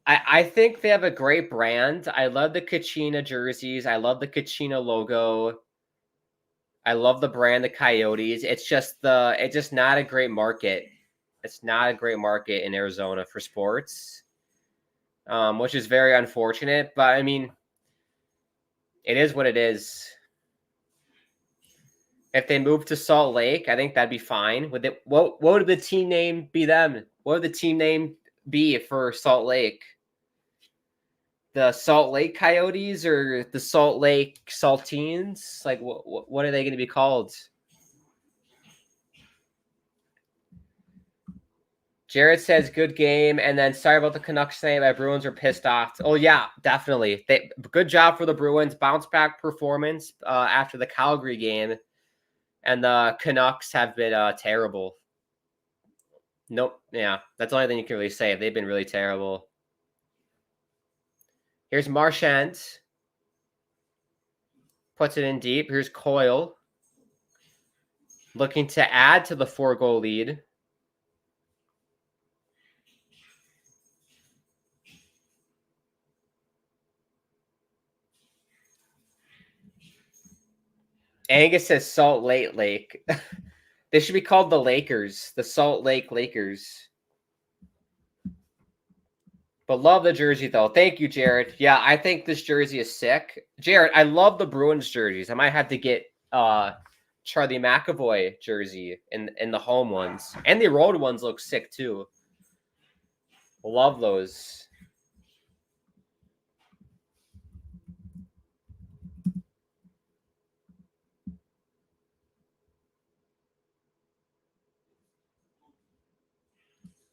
I think they have a great brand. I love the Kachina jerseys. I love the Kachina logo. I love the brand, the Coyotes. It's just not a great market. It's not a great market in Arizona for sports, which is very unfortunate. But I mean, It is what it is. If they move to Salt Lake, I think that'd be fine. What would the team name be then? What would the team name be for Salt Lake? The Salt Lake Coyotes or the Salt Lake Saltines? Like, what are they going to be called? Jared says good game, and then sorry about the Canucks tonight. My Bruins are pissed off. Oh yeah, definitely. Good job for the Bruins. Bounce back performance after the Calgary game, and the Canucks have been terrible. Nope. Yeah, that's the only thing you can really say. They've been really terrible. Here's Marchand. Puts it in deep. Here's Coyle. Looking to add to the 4-goal lead. Angus says Salt Lake. They should be called the Lakers. The Salt Lake Lakers. But love the jersey, though. Thank you, Jared. Yeah, I think this jersey is sick. Jared, I love the Bruins jerseys. I might have to get Charlie McAvoy jersey in the home ones. And the road ones look sick, too. Love those.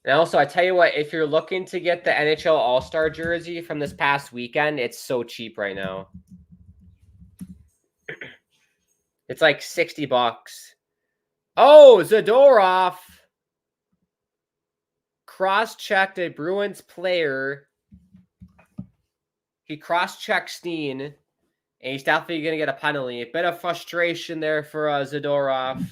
And also, I tell you what, if you're looking to get the NHL All-Star jersey from this past weekend, it's so cheap right now. It's like $60. Oh, Zadorov cross-checked a Bruins player. He cross-checked Steen, and he's definitely going to get a penalty. A bit of frustration there for Zadorov.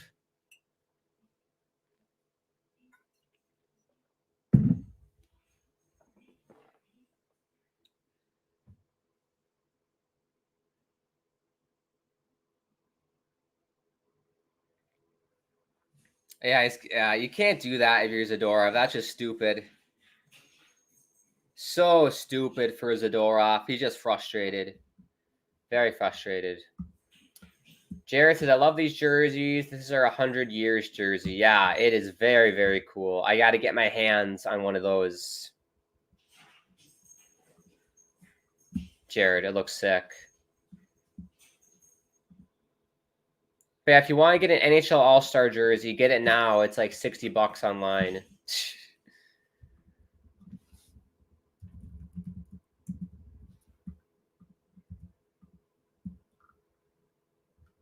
Yeah, you can't do that if you're Zadorov. That's just stupid. So stupid for Zadorov. He's just frustrated. Very frustrated. Jared says, I love these jerseys. This is our 100 years jersey. Yeah, it is very, very cool. I got to get my hands on one of those. Jared, it looks sick. But yeah, if you want to get an NHL All-Star jersey, get it now. It's like $60 online.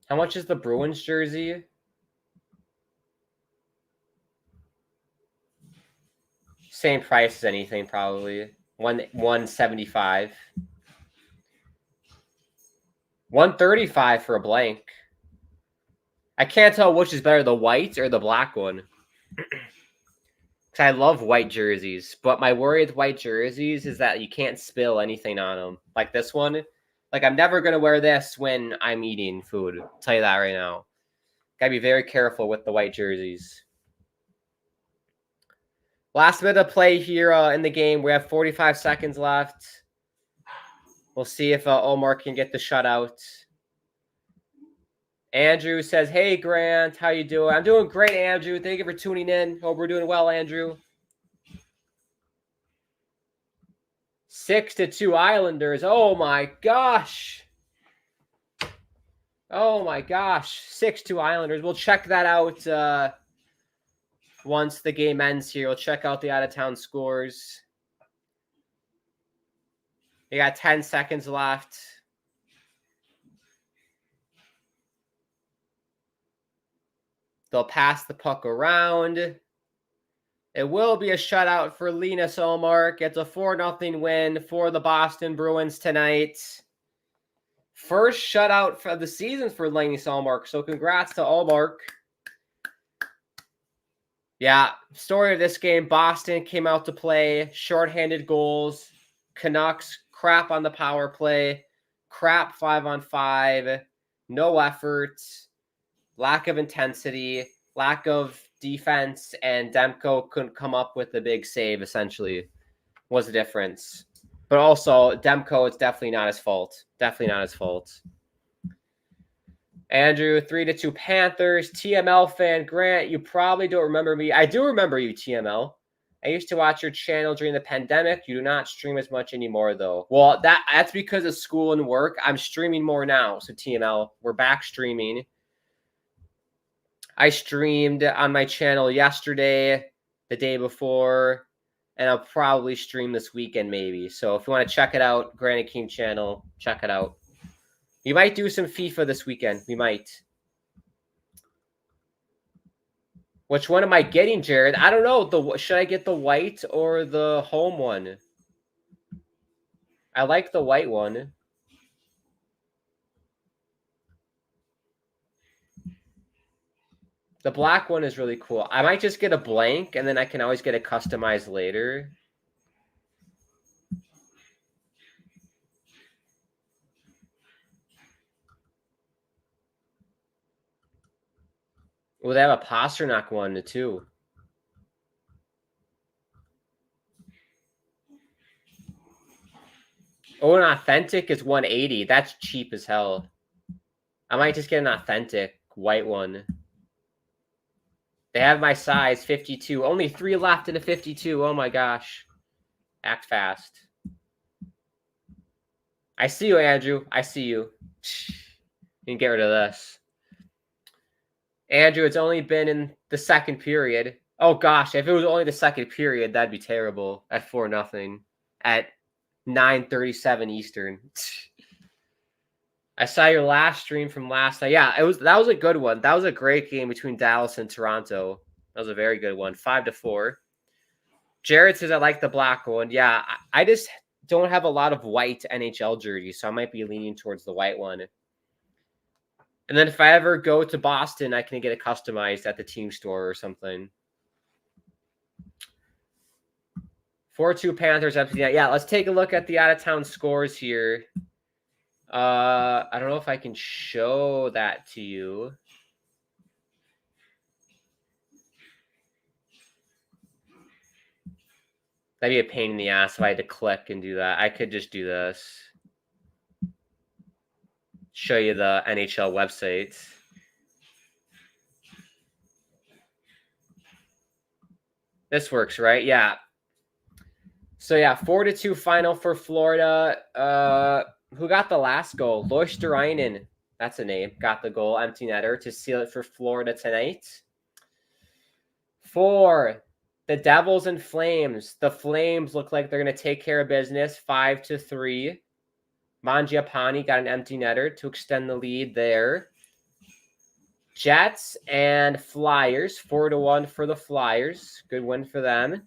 How much is the Bruins jersey? Same price as anything, probably. $175. $135 for a blank. I can't tell which is better, the white or the black one. Because I love white jerseys, but my worry with white jerseys is that you can't spill anything on them. Like this one. Like, I'm never going to wear this when I'm eating food. I'll tell you that right now. Got to be very careful with the white jerseys. Last bit of play here in the game. We have 45 seconds left. We'll see if Omar can get the shutout. Andrew says, hey, Grant, how you doing? I'm doing great, Andrew. Thank you for tuning in. Hope we're doing well, Andrew. 6-2 Islanders. Oh, my gosh. Oh, my gosh. 6-2 Islanders. We'll check that out once the game ends here. We'll check out the out-of-town scores. We got 10 seconds left. They'll pass the puck around. It will be a shutout for Linus Ullmark. It's a 4-0 win for the Boston Bruins tonight. First shutout for the season for Linus Ullmark. So congrats to Ullmark. Yeah, story of this game, Boston came out to play, shorthanded goals. Canucks, crap on the power play. Crap 5-on-5. No effort. Lack of intensity, lack of defense, and Demko couldn't come up with a big save, essentially, was the difference. But also, Demko, it's definitely not his fault. Definitely not his fault. Andrew, 3-2 Panthers. TML fan Grant, you probably don't remember me. I do remember you, TML. I used to watch your channel during the pandemic. You do not stream as much anymore, though. Well, that's because of school and work. I'm streaming more now. So, TML, we're back streaming. I streamed on my channel yesterday, the day before, and I'll probably stream this weekend maybe. So if you want to check it out, Granny King channel, check it out. We might do some FIFA this weekend. We might. Which one am I getting, Jared? I don't know. Should I get the white or the home one? I like the white one. The black one is really cool. I might just get a blank, and then I can always get it customized later. Well, they have a Pasternak one, too. Oh, an authentic is 180. That's cheap as hell. I might just get an authentic white one. They have my size, 52. Only 3 left in a 52. Oh, my gosh. Act fast. I see you, Andrew. I see you. You can get rid of this. Andrew, it's only been in the second period. Oh, gosh. If it was only the second period, that'd be terrible. At 4-0. At 9:37 Eastern. I saw your last stream from last night. Yeah, that was a good one. That was a great game between Dallas and Toronto. That was a very good one. 5-4. Jared says I like the black one. Yeah, I just don't have a lot of white NHL jerseys, so I might be leaning towards the white one. And then if I ever go to Boston, I can get it customized at the team store or something. 4-2 Panthers. Yeah, let's take a look at the out-of-town scores here. I don't know if I can show that to you. That'd be a pain in the ass if I had to click and do that. I could just do this. Show you the NHL website. This works, right? Yeah. So, yeah, 4-2 final for Florida. Who got the last goal? Loisterainen, that's a name, got the goal, empty netter, to seal it for Florida tonight. For the Devils and Flames, the Flames look like they're going to take care of business, 5-3. Mangiapane got an empty netter to extend the lead there. Jets and Flyers, 4-1 for the Flyers. Good win for them.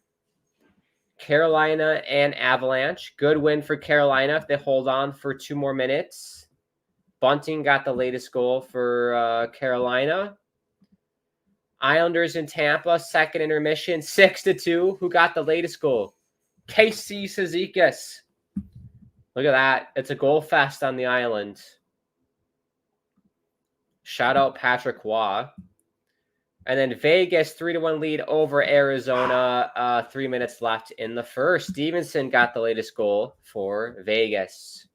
Carolina and Avalanche. Good win for Carolina if they hold on for 2 more minutes. Bunting got the latest goal for Carolina. Islanders in Tampa, second intermission, 6-2. Who got the latest goal? KC Cizikas. Look at that. It's a goal fest on the island. Shout out Patrick Waugh. And then Vegas, 3-1 lead over Arizona. 3 minutes left in the first. Stevenson got the latest goal for Vegas.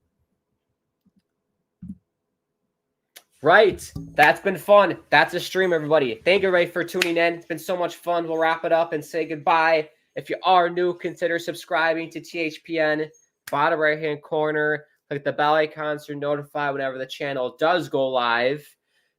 Right. That's been fun. That's a stream, everybody. Thank you, everybody, for tuning in. It's been so much fun. We'll wrap it up and say goodbye. If you are new, consider subscribing to THPN. Bottom right-hand corner. Click the bell icon so you're notified whenever the channel does go live.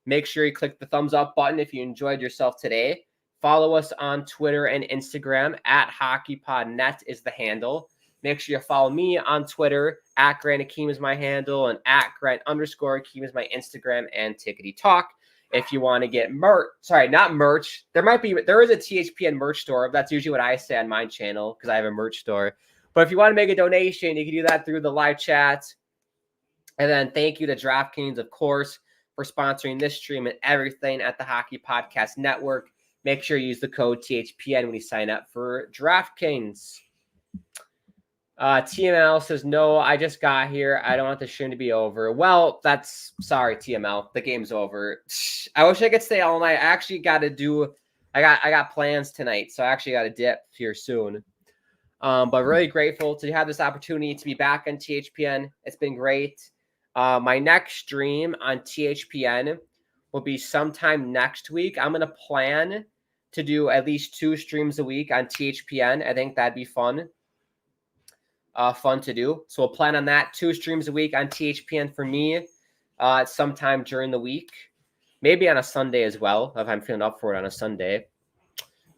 Make sure you click the thumbs up button if you enjoyed yourself today. Follow us on Twitter and Instagram. @HockeyPodNet is the handle. Make sure you follow me on Twitter. @GrantAkeem is my handle. And @Grant_Akeem is my Instagram and Tickety Talk. If you want to get merch, not merch. There is a THPN merch store. That's usually what I say on my channel because I have a merch store. But if you want to make a donation, you can do that through the live chat. And then thank you to DraftKings, of course, for sponsoring this stream and everything at the Hockey Podcast Network. Make sure you use the code THPN when you sign up for DraftKings. TML says, no, I just got here. I don't want the stream to be over. Well, sorry, TML. The game's over. I wish I could stay all night. I got plans tonight, so I actually got to dip here soon. But really grateful to have this opportunity to be back on THPN. It's been great. My next stream on THPN will be sometime next week. I'm going to plan to do at least 2 streams a week on THPN. I think that'd be fun. Fun to do. So we'll plan on that. 2 streams a week on THPN for me sometime during the week. Maybe on a Sunday as well, if I'm feeling up for it on a Sunday.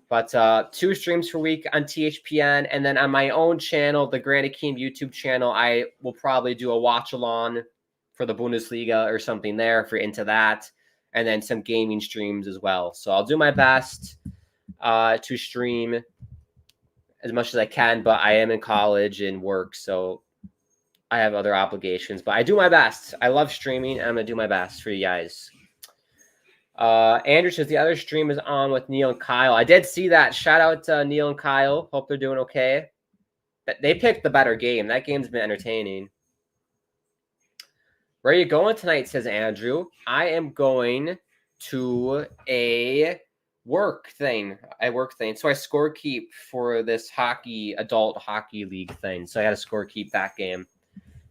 But 2 streams per week on THPN. And then on my own channel, the Grant Akeem YouTube channel, I will probably do a watch-along for the Bundesliga or something there if you're into that. And then some gaming streams as well. So I'll do my best to stream as much as I can, but I am in college and work, so I have other obligations. But I do my best. I love streaming, and I'm going to do my best for you guys. Andrew says the other stream is on with Neil and Kyle. I did see that. Shout out to Neil and Kyle. Hope they're doing okay. They picked the better game. That game's been entertaining. Where are you going tonight, says Andrew. I am going to a work thing. So I score keep for this adult hockey league thing. So I had to score keep that game.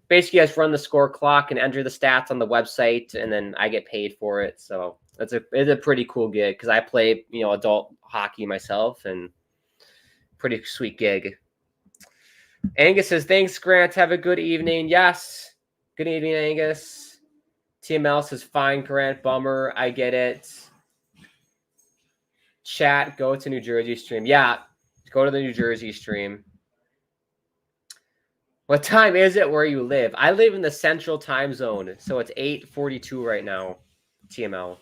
Basically, I just run the score clock and enter the stats on the website, and then I get paid for it. So it's a pretty cool gig because I play, adult hockey myself, and pretty sweet gig. Angus says, thanks, Grant. Have a good evening. Yes. Good evening, Angus. TML says, fine, Grant. Bummer. I get it. Chat, go to New Jersey stream. Yeah, go to the New Jersey stream. What time is it where you live? I live in the central time zone, so it's 8:42 right now, TML.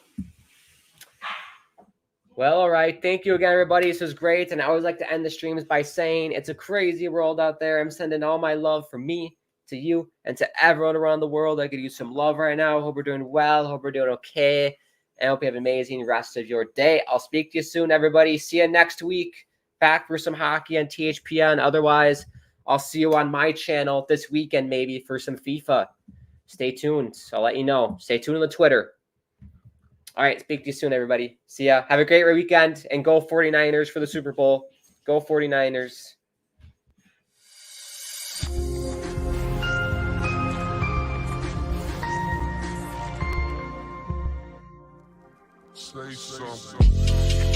Well, all right. Thank you again, everybody. This was great, and I always like to end the streams by saying it's a crazy world out there. I'm sending all my love from me to you and to everyone around the world. I could use some love right now. Hope we're doing well. Hope we're doing okay. I hope you have an amazing rest of your day. I'll speak to you soon, everybody. See you next week. Back for some hockey on THPN. Otherwise, I'll see you on my channel this weekend maybe for some FIFA. Stay tuned. I'll let you know. Stay tuned on the Twitter. All right. Speak to you soon, everybody. See ya. Have a great weekend. And go 49ers for the Super Bowl. Go 49ers. Say something.